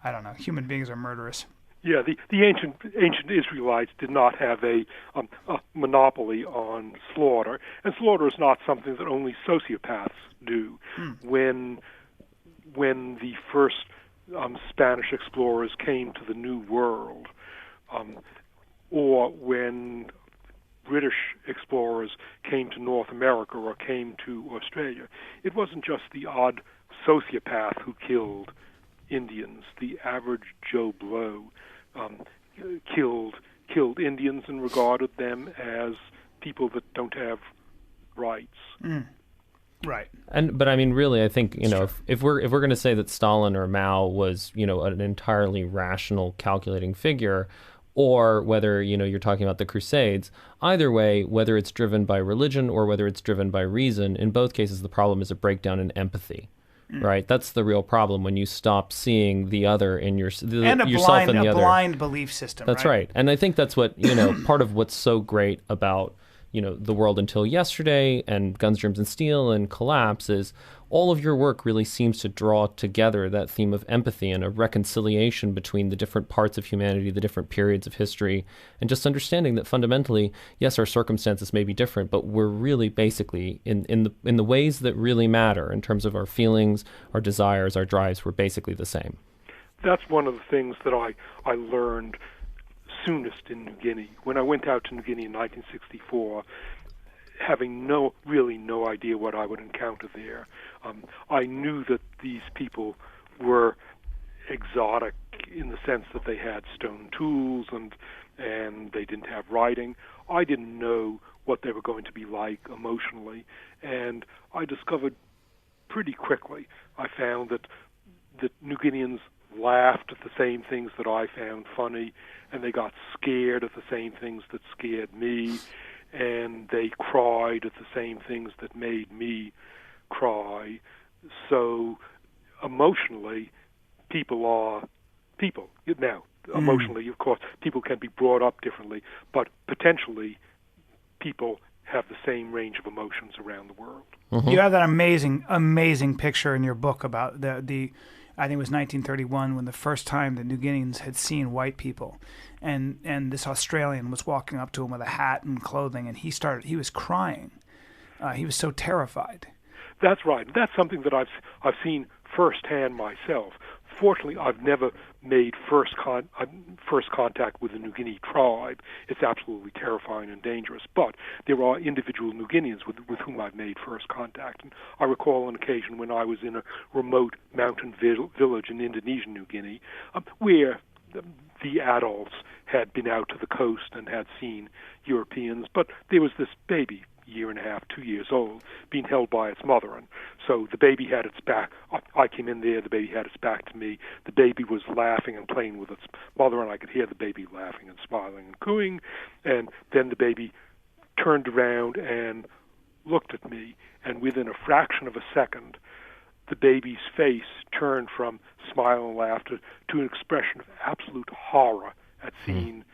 I don't know. Human beings are murderous. Yeah, the ancient Israelites did not have a monopoly on slaughter, and slaughter is not something that only sociopaths do. When the first Spanish explorers came to the New World, or when British explorers came to North America or came to Australia, it wasn't just the odd sociopath who killed Indians. The average Joe Blow killed Indians and regarded them as people that don't have rights. Right. But I mean, really, I think if we're going to say that Stalin or Mao was an entirely rational, calculating figure, or whether you're talking about the Crusades, either way, whether it's driven by religion or whether it's driven by reason, in both cases, the problem is a breakdown in empathy. Right, that's the real problem when you stop seeing the other in yourself and the other. Blind belief system. That's right, and I think that's what part of what's so great about The World Until Yesterday and Guns, Germs and Steel and Collapse is all of your work really seems to draw together that theme of empathy and a reconciliation between the different parts of humanity, the different periods of history, and just understanding that fundamentally, yes, our circumstances may be different, but we're really basically in the ways that really matter in terms of our feelings, our desires, our drives, we're basically the same. That's one of the things that I learned soonest in New Guinea. When I went out to New Guinea in 1964, having no idea what I would encounter there, I knew that these people were exotic in the sense that they had stone tools and they didn't have writing. I didn't know what they were going to be like emotionally, and I discovered pretty quickly. I found that New Guineans laughed at the same things that I found funny, and they got scared at the same things that scared me, and they cried at the same things that made me cry. So emotionally, people are people. Now, emotionally, of course, people can be brought up differently, but potentially people have the same range of emotions around the world. You have that amazing picture in your book about the I think it was 1931 when the first time the New Guineans had seen white people, and this Australian was walking up to him with a hat and clothing, and he was crying. He was so terrified. That's right. That's something that I've seen firsthand myself. Fortunately, I've never made first contact with the New Guinea tribe. It's absolutely terrifying and dangerous. But there are individual New Guineans with whom I've made first contact. And I recall an occasion when I was in a remote mountain village in Indonesian New Guinea, where the adults had been out to the coast and had seen Europeans, but there was this baby, 1.5, 2 years old, being held by its mother. And so the baby had its back. I came in there, the baby had its back to me. The baby was laughing and playing with its mother, and I could hear the baby laughing and smiling and cooing. And then the baby turned around and looked at me, and within a fraction of a second, the baby's face turned from smile and laughter to an expression of absolute horror at seeing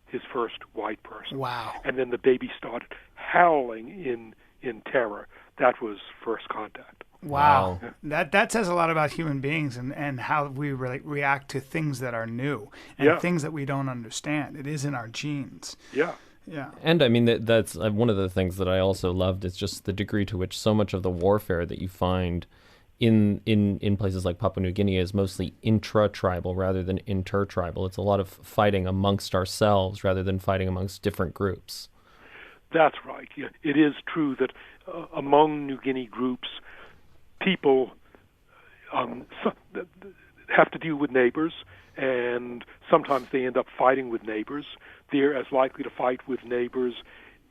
his first white person. Wow. And then the baby started howling in terror. That was first contact. Wow. That says a lot about human beings and how we react to things that are new and things that we don't understand. It is in our genes. Yeah. Yeah. And I mean, that's one of the things that I also loved is just the degree to which so much of the warfare that you find in places like Papua New Guinea is mostly intra-tribal rather than inter-tribal. It's a lot of fighting amongst ourselves rather than fighting amongst different groups. That's right. Yeah. It is true that among New Guinea groups, people have to deal with neighbors, and sometimes they end up fighting with neighbors. They're as likely to fight with neighbors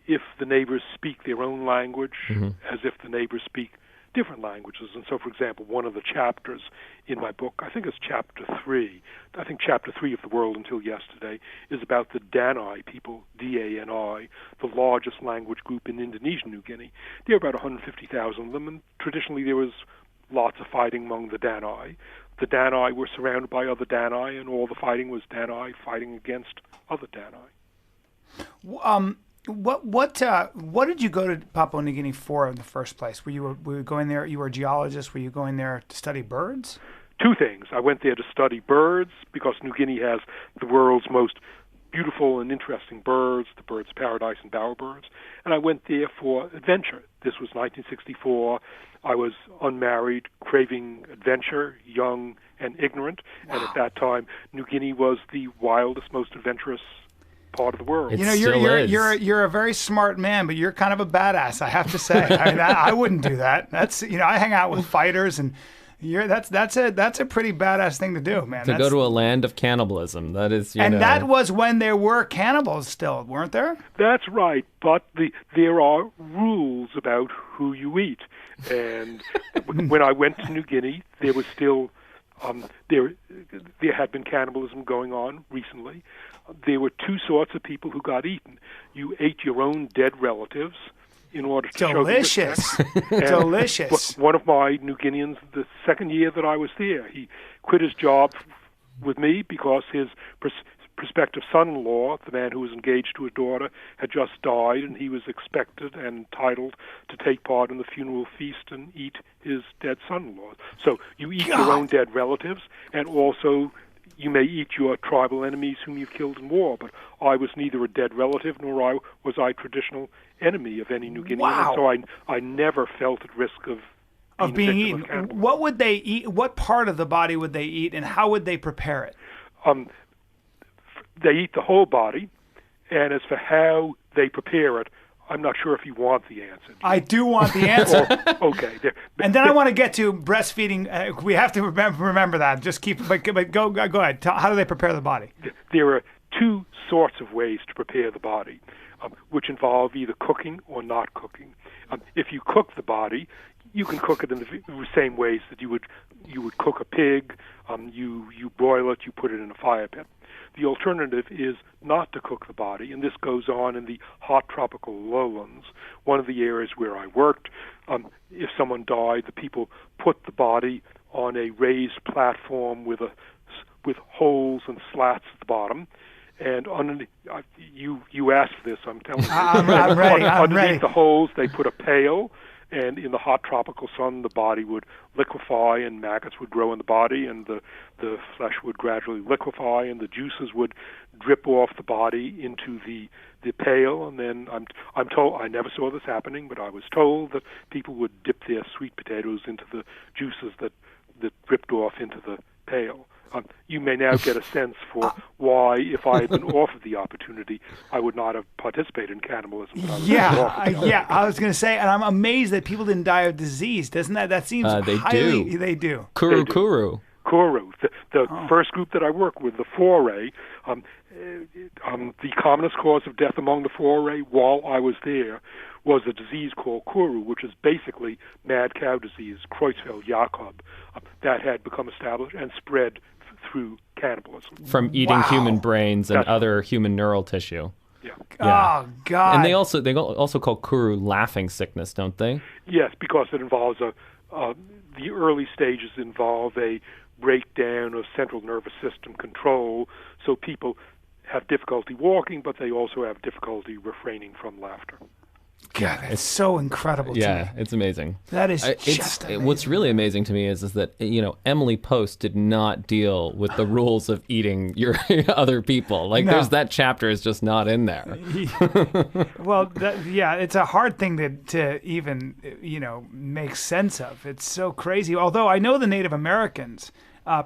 if the neighbors speak their own language as if the neighbors speak different languages. And so, for example, one of the chapters in my book, I think it's chapter 3, I think chapter 3 of The World Until Yesterday, is about the Danai people, D-A-N-I, the largest language group in Indonesian New Guinea. There are about 150,000 of them, and traditionally there was lots of fighting among the Danai. The Danai were surrounded by other Danai, and all the fighting was Danai fighting against other Danai. What did you go to Papua New Guinea for in the first place? Were you going there? You were a geologist. Were you going there to study birds? Two things. I went there to study birds because New Guinea has the world's most beautiful and interesting birds, the bird's paradise and bowerbirds. And I went there for adventure. This was 1964. I was unmarried, craving adventure, young and ignorant. Wow. And at that time, New Guinea was the wildest, most adventurous part of the world. You're a a very smart man, but you're kind of a badass, I have to say. I mean, I wouldn't do that. That's I hang out with fighters, and that's a pretty badass thing to do, man. Go to a land of cannibalism. That is, that was when there were cannibals still, weren't there? That's right, but there are rules about who you eat. And when I went to New Guinea, there was still there had been cannibalism going on recently. There were two sorts of people who got eaten. You ate your own dead relatives in order to show them respect. Delicious. One of my New Guineans, the second year that I was there, he quit his job with me because his prospective son-in-law, the man who was engaged to his daughter, had just died, and he was expected and entitled to take part in the funeral feast and eat his dead son-in-law. So you eat your own dead relatives, and also you may eat your tribal enemies whom you've killed in war, but I was neither a dead relative nor was I traditional enemy of any New Guinean. Wow. So I never felt at risk of being eaten. What would they eat? What part of the body would they eat, and how would they prepare it? They eat the whole body, and as for how they prepare it, I'm not sure if you want the answer. I do want the answer. Okay. And then I want to get to breastfeeding. We have to remember that. Just keep. But go ahead. How do they prepare the body? There are two sorts of ways to prepare the body, which involve either cooking or not cooking. If you cook the body, you can cook it in the same ways that you would cook a pig. You broil it. You put it in a fire pit. The alternative is not to cook the body, and this goes on in the hot tropical lowlands. One of the areas where I worked, if someone died, the people put the body on a raised platform with holes and slats at the bottom. And underneath, you asked for this, I'm telling you. I'm ready. Underneath the holes, they put a pail. And in the hot tropical sun, the body would liquefy, and maggots would grow in the body, and the flesh would gradually liquefy, and the juices would drip off the body into the pail. And then I'm told, I never saw this happening, but I was told that people would dip their sweet potatoes into the juices that dripped off into the pail. You may now get a sense for why, if I had been offered the opportunity, I would not have participated in cannibalism. I was going to say, and I'm amazed that people didn't die of disease. Doesn't that seems highly... They do. Kuru. Kuru. The first group that I work with, the foray, the commonest cause of death among the foray while I was there was a disease called Kuru, which is basically mad cow disease, Creutzfeldt-Jakob, that had become established and spread through cannibalism. From eating human brains and other human neural tissue. Yeah. Yeah. Oh God! And they also call kuru laughing sickness, don't they? Yes, because it involves the early stages involve a breakdown of central nervous system control, so people have difficulty walking, but they also have difficulty refraining from laughter. God, it's so incredible. Yeah, to me. it's amazing. That is just amazing. What's really amazing to me is that Emily Post did not deal with the rules of eating your other people. Like, there's that chapter is just not in there. Well, it's a hard thing to even make sense of. It's so crazy. Although I know the Native Americans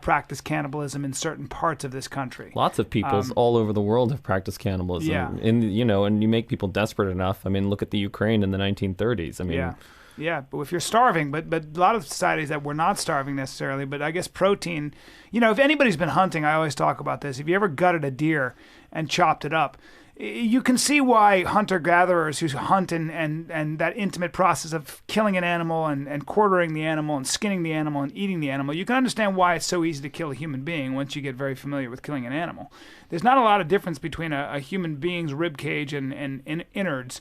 practice cannibalism in certain parts of this country. Lots of peoples all over the world have practiced cannibalism. Yeah. And you make people desperate enough. I mean, look at the Ukraine in the 1930s. I mean, yeah, but if you're starving, but a lot of societies that were not starving necessarily, but I guess protein, if anybody's been hunting, I always talk about this. If you ever gutted a deer and chopped it up, you can see why hunter-gatherers who hunt and that intimate process of killing an animal and quartering the animal and skinning the animal and eating the animal, you can understand why it's so easy to kill a human being once you get very familiar with killing an animal. There's not a lot of difference between a human being's rib cage and innards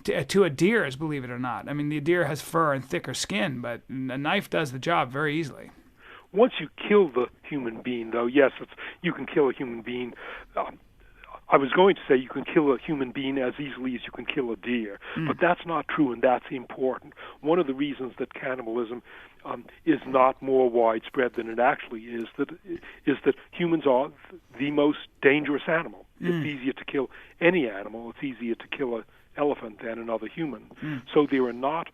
to a deer's, believe it or not. I mean, the deer has fur and thicker skin, but a knife does the job very easily. Once you kill the human being, though, yes, you can kill a human being. I was going to say you can kill a human being as easily as you can kill a deer, but that's not true, and that's important. One of the reasons that cannibalism is not more widespread than it actually is that humans are the most dangerous animal. It's easier to kill any animal. It's easier to kill an elephant than another human. So there are not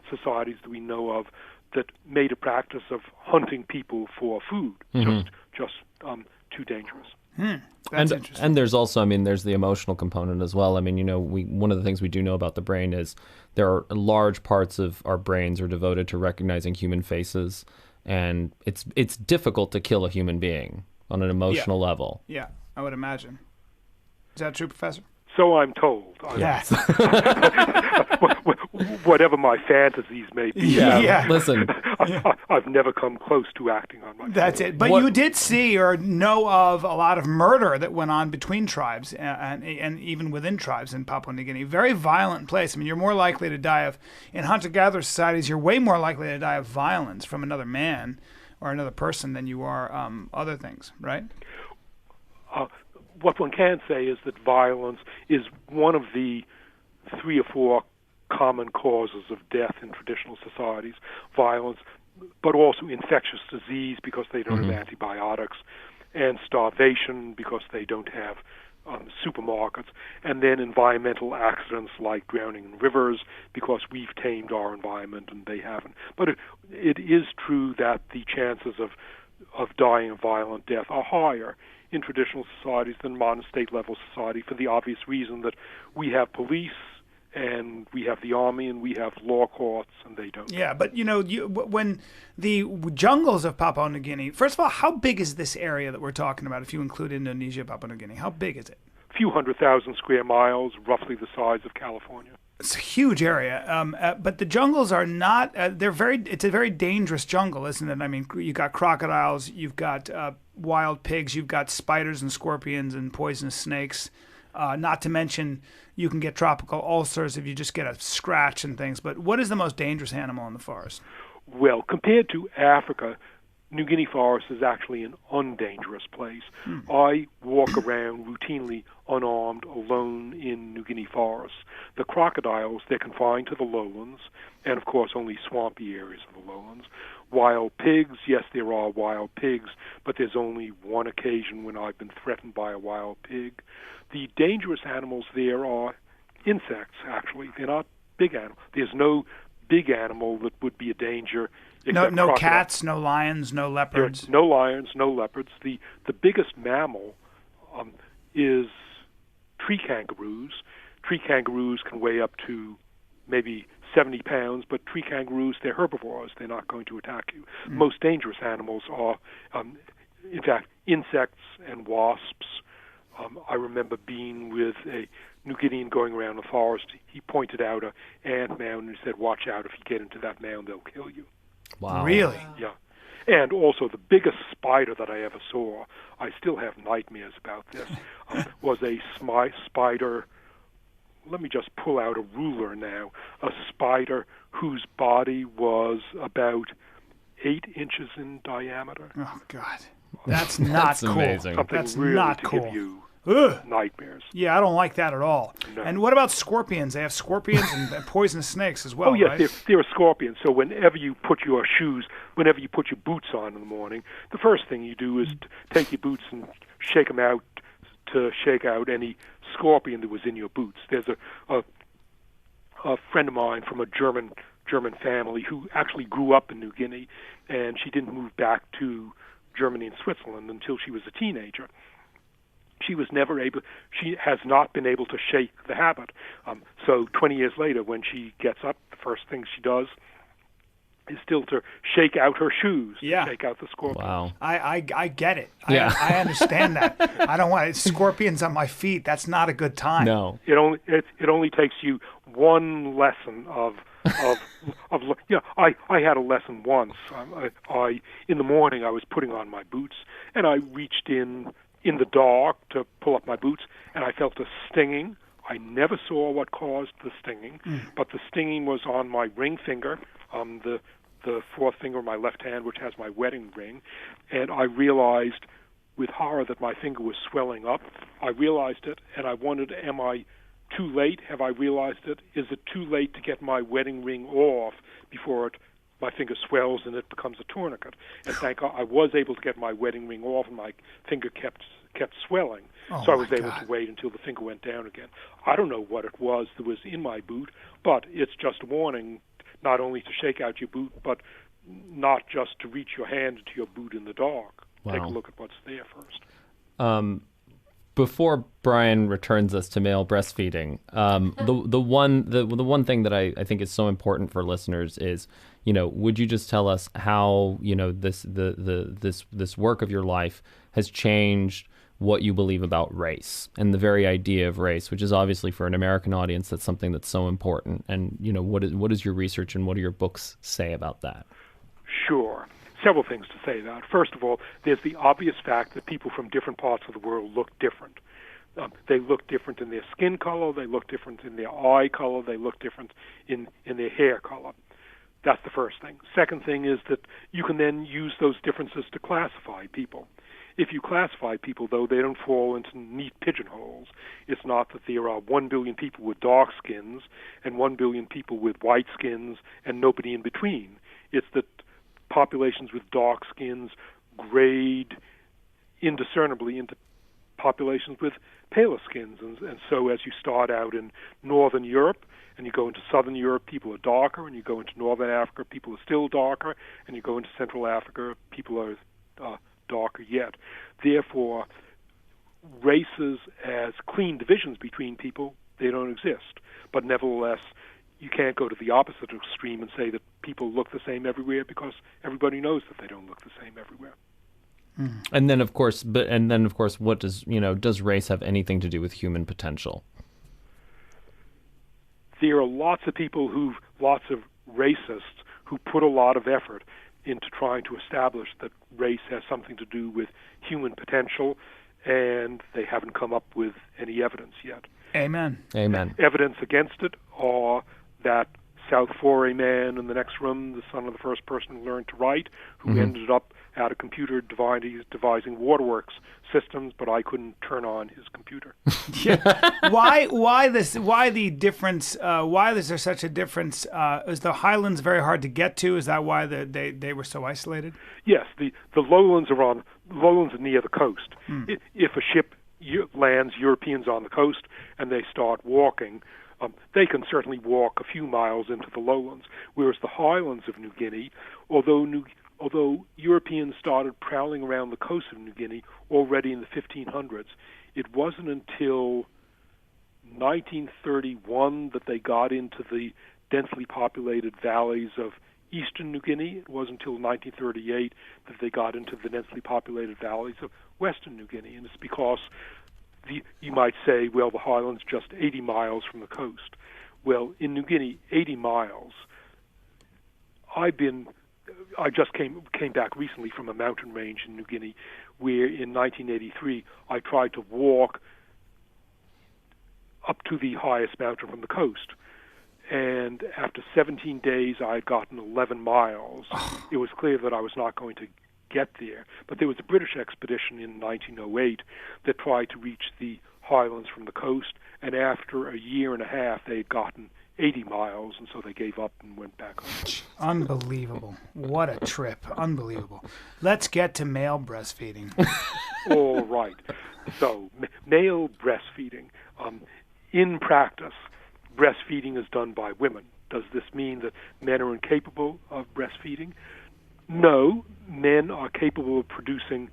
societies that we know of that made a practice of hunting people for food. Just too dangerous. That's interesting. And there's also, there's the emotional component as well. One of the things we do know about the brain is there are large parts of our brains are devoted to recognizing human faces, and it's difficult to kill a human being on an emotional level. Yeah, I would imagine. Is that true, Professor? So I'm told. Yes. Whatever my fantasies may be. Yeah. Listen. I've never come close to acting on my That's it. But you did see or know of a lot of murder that went on between tribes and even within tribes in Papua New Guinea. Very violent place. You're more likely to die in hunter-gatherer societies, you're way more likely to die of violence from another man or another person than you are other things, right? What one can say is that violence is one of the 3 or 4 common causes of death in traditional societies. Violence, but also infectious disease because they don't have antibiotics, and starvation because they don't have supermarkets, and then environmental accidents like drowning in rivers because we've tamed our environment and they haven't. But it is true that the chances of dying a violent death are higher in traditional societies than modern state-level society for the obvious reason that we have police and we have the army and we have law courts and they don't. Yeah, but when the jungles of Papua New Guinea, first of all, how big is this area that we're talking about if you include Indonesia, Papua New Guinea? How big is it? A few 100,000 square miles, roughly the size of California. It's a huge area, but the jungles are not. It's a very dangerous jungle, isn't it? You've got crocodiles, you've got wild pigs, you've got spiders and scorpions and poisonous snakes. Not to mention, you can get tropical ulcers if you just get a scratch and things. But what is the most dangerous animal in the forest? Well, compared to Africa, New Guinea forest is actually an undangerous place. I walk around routinely unarmed, alone in New Guinea forests. The crocodiles, they're confined to the lowlands, and of course only swampy areas of the lowlands. Wild pigs, yes, there are wild pigs, but there's only one occasion when I've been threatened by a wild pig. The dangerous animals there are insects, actually. They're not big animals. There's no big animal that would be a danger. No cats, no lions, no leopards. No lions, no leopards. The biggest mammal is tree kangaroos. Tree kangaroos can weigh up to maybe 70 pounds, but tree kangaroos, they're herbivores. They're not going to attack you. Most dangerous animals are, in fact, insects and wasps. I remember being with a New Guinean going around the forest. He pointed out an ant mound and he said, "Watch out, if you get into that mound, they'll kill you." Wow. Really? Yeah. And also the biggest spider that I ever saw, I still have nightmares about this, was a spider. Let me just pull out a ruler now. A spider whose body was about 8 inches in diameter. Oh, God. That's not cool. Amazing. Something That's really not to cool. give you Ugh. nightmares. Yeah, I don't like that at all. No. And what about scorpions? They have scorpions and poisonous snakes as well, Oh, yes, right? they're scorpions. So whenever you put your boots on in the morning, the first thing you do is to take your boots and shake them out to shake out any scorpion that was in your boots. There's a friend of mine from a German family who actually grew up in New Guinea, and she didn't move back to Germany and Switzerland until she was a teenager. She has not been able to shake the habit. So 20 years later, when she gets up, the first thing she does is still to shake out her shoes, Yeah. to shake out the scorpions. Wow. I get it. Yeah. I understand that. I don't want scorpions on my feet. That's not a good time. No. It only takes you one lesson of I had a lesson once. I in the morning I was putting on my boots and I reached in the dark to pull up my boots and I felt a stinging. I never saw what caused the stinging, but the stinging was on my ring finger, the fourth finger of my left hand, which has my wedding ring, and I realized with horror that my finger was swelling up. I realized it, and I wondered, am I too late? Have I realized it? Is it too late to get my wedding ring off before my finger swells and it becomes a tourniquet? And thank God I was able to get my wedding ring off, and my finger kept swelling. So I was able to wait until the finger went down again. I don't know what it was that was in my boot, but it's just a warning not only to shake out your boot, but not just to reach your hand into your boot in the dark. Wow. Take a look at what's there first. Before Bryan returns us to male breastfeeding, the one thing that I think is so important for listeners is, would you just tell us how this work of your life has changed what you believe about race and the very idea of race, which is obviously for an American audience, that's something that's so important. And what is your research and what do your books say about that? Sure. Several things to say about. First of all, there's the obvious fact that people from different parts of the world look different. They look different in their skin color, they look different in their eye color, they look different in their hair color. That's the first thing. Second thing is that you can then use those differences to classify people. If you classify people, though, they don't fall into neat pigeonholes. It's not that there are 1 billion people with dark skins and 1 billion people with white skins and nobody in between. It's that populations with dark skins grade indiscernibly into populations with paler skins. And so as you start out in Northern Europe and you go into Southern Europe, people are darker, and you go into Northern Africa, people are still darker, and you go into Central Africa, people are darker yet. Therefore, races as clean divisions between people, they don't exist. But nevertheless, you can't go to the opposite extreme and say that people look the same everywhere, because everybody knows that they don't look the same everywhere. And then, of course, what does race have anything to do with human potential? There are lots of racists who put a lot of effort into trying to establish that race has something to do with human potential, and they haven't come up with any evidence yet. Amen. Evidence against it are that South Foray man in the next room, the son of the first person who learned to write, who ended up at a computer devising waterworks systems, but I couldn't turn on his computer. Why the difference? Why is there such a difference? Is the highlands very hard to get to? Is that why they were so isolated? Yes, the lowlands are near the coast. If a ship lands Europeans on the coast and they start walking, they can certainly walk a few miles into the lowlands, whereas the highlands of New Guinea, although Europeans started prowling around the coast of New Guinea already in the 1500s, it wasn't until 1931 that they got into the densely populated valleys of eastern New Guinea. It wasn't until 1938 that they got into the densely populated valleys of western New Guinea, and it's because you might say, well, the highlands just 80 miles from the coast. Well, in New Guinea, 80 miles. I just came back recently from a mountain range in New Guinea, where in 1983 I tried to walk up to the highest mountain from the coast. And after 17 days, I had gotten 11 miles. It was clear that I was not going to get there. But there was a British expedition in 1908 that tried to reach the highlands from the coast, and after a year and a half, they had gotten 80 miles, and so they gave up and went back home. Unbelievable. What a trip. Unbelievable. Let's get to male breastfeeding. All right. So, male breastfeeding. In practice, breastfeeding is done by women. Does this mean that men are incapable of breastfeeding? No, men are capable of producing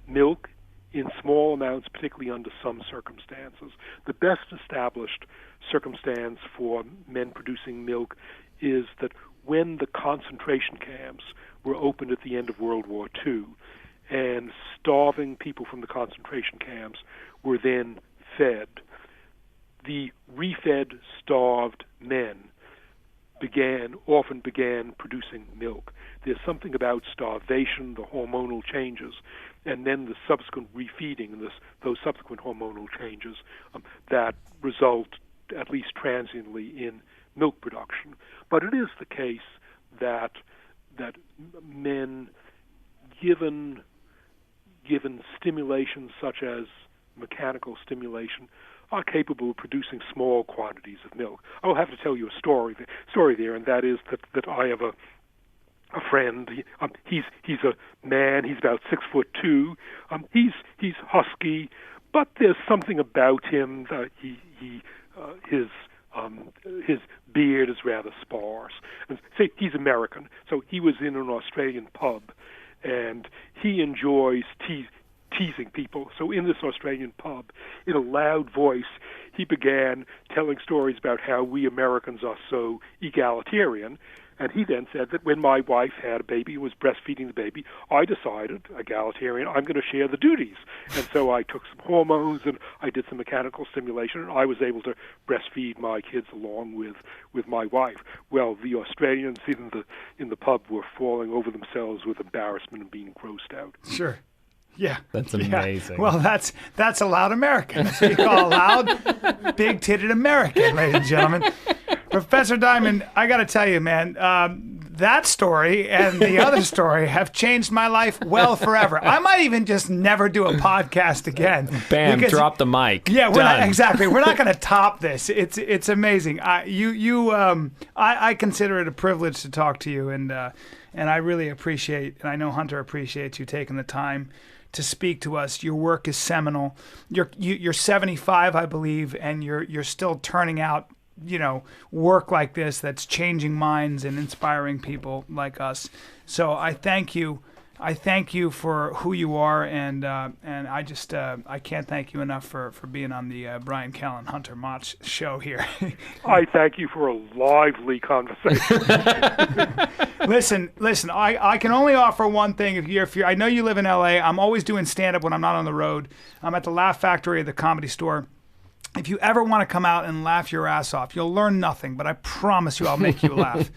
milk in small amounts, particularly under some circumstances. The best established circumstance for men producing milk is that when the concentration camps were opened at the end of World War II, and starving people from the concentration camps were then fed, the refed, starved men often began producing milk. There's something about starvation, the hormonal changes, and then the subsequent refeeding and those subsequent hormonal changes that result, at least transiently, in milk production. But it is the case that men, given stimulations such as mechanical stimulation, are capable of producing small quantities of milk. I will have to tell you a story there, and that is that I have a friend. He's a man. He's about 6'2". He's husky, but there's something about him that his beard is rather sparse. And say he's American, so he was in an Australian pub, and he enjoys teasing people. So in this Australian pub, in a loud voice, he began telling stories about how we Americans are so egalitarian. And he then said that when my wife had a baby and was breastfeeding the baby, I decided, egalitarian, I'm going to share the duties. And so I took some hormones and I did some mechanical stimulation, and I was able to breastfeed my kids along with my wife. Well, the Australians in the pub were falling over themselves with embarrassment and being grossed out. Sure. Yeah. That's amazing. Yeah. Well, that's a loud American. That's what you call a loud, big-titted American, ladies and gentlemen. Professor Diamond, I got to tell you, man, that story and the other story have changed my life forever. I might even just never do a podcast again. Bam, drop the mic. Yeah, exactly. We're not going to top this. It's amazing. I consider it a privilege to talk to you, and I really appreciate, and I know Hunter appreciates you taking the time to speak to us. Your work is seminal. You're 75, I believe, and you're still turning out, work like this that's changing minds and inspiring people like us. So I thank you. I thank you for who you are, and I just I can't thank you enough for being on the Bryan Callen Hunter Mott show here. I thank you for a lively conversation. Listen. I can only offer one thing. If you're, I know you live in L.A. I'm always doing stand-up when I'm not on the road. I'm at the Laugh Factory at the Comedy Store. If you ever want to come out and laugh your ass off, you'll learn nothing, but I promise you I'll make you laugh.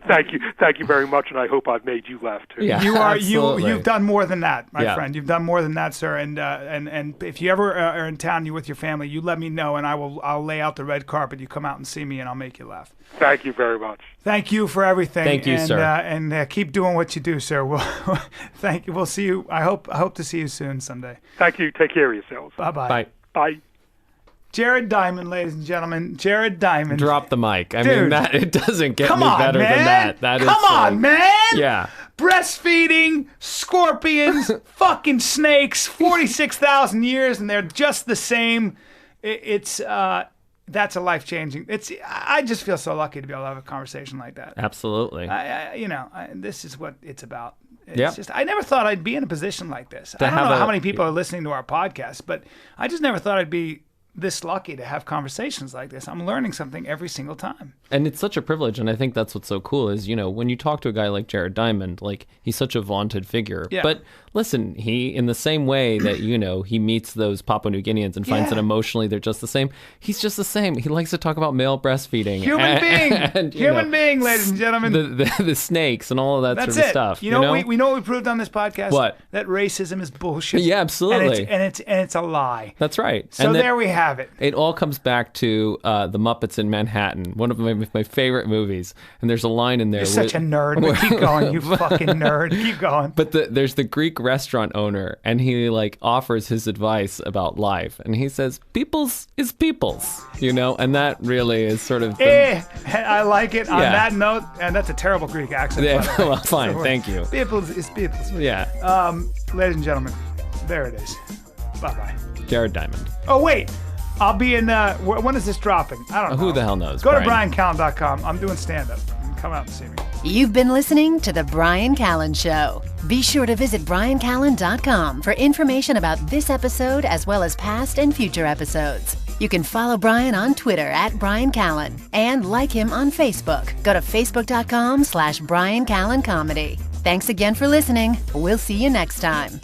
Thank you very much, and I hope I've made you laugh too. Yeah, you've done more than that, my friend. You've done more than that, sir. And if you ever are in town, you're with your family, you let me know, and I'll lay out the red carpet. You come out and see me, and I'll make you laugh. Thank you very much. Thank you for everything. Thank you, sir. And keep doing what you do, sir. Thank you. We'll see you. I hope to see you soon someday. Thank you. Take care of yourselves. Bye-bye. Bye. Bye. Jared Diamond, ladies and gentlemen. Jared Diamond. Drop the mic. I Dude, mean, that it doesn't get any better than that. Come on, man. Yeah. Breastfeeding, scorpions, fucking snakes, 46,000 years, and they're just the same. That's a life-changing. I just feel so lucky to be able to have a conversation like that. Absolutely. This is what it's about. Yeah. Just I never thought I'd be in a position like this. I don't know how many people are listening to our podcast, but I just never thought I'd be this lucky to have conversations like this. I'm learning something every single time. And it's such a privilege, and I think that's what's so cool is, when you talk to a guy like Jared Diamond, like, he's such a vaunted figure. Yeah. But listen, he, in the same way that, he meets those Papua New Guineans and finds that emotionally they're just the same, he's just the same. He likes to talk about male breastfeeding. Human being, ladies and gentlemen. The snakes and all of that That's sort of it. stuff. We know what we proved on this podcast? What? That racism is bullshit. Yeah, absolutely. And it's a lie. That's right. So there we have it. It all comes back to The Muppets in Manhattan, one of my favorite movies. And there's a line in there. You're such a nerd. But keep going, you fucking nerd. Keep going. But there's the Greek restaurant owner, and he offers his advice about life. And he says, people's is people's, and that really is sort of... I like it. On that note, and that's a terrible Greek accent. Yeah, well, fine. Thank you. People's is people's. Yeah. Ladies and gentlemen, there it is. Bye-bye. Jared Diamond. Oh, wait. I'll be in, when is this dropping? I don't know. Who the hell knows? Go to bryancallen.com. I'm doing stand-up. Come out and see me. You've been listening to The Bryan Callen Show. Be sure to visit bryancallen.com for information about this episode as well as past and future episodes. You can follow Bryan on Twitter @Bryan Callen and like him on Facebook. Go to facebook.com/Bryan Callen Comedy. Thanks again for listening. We'll see you next time.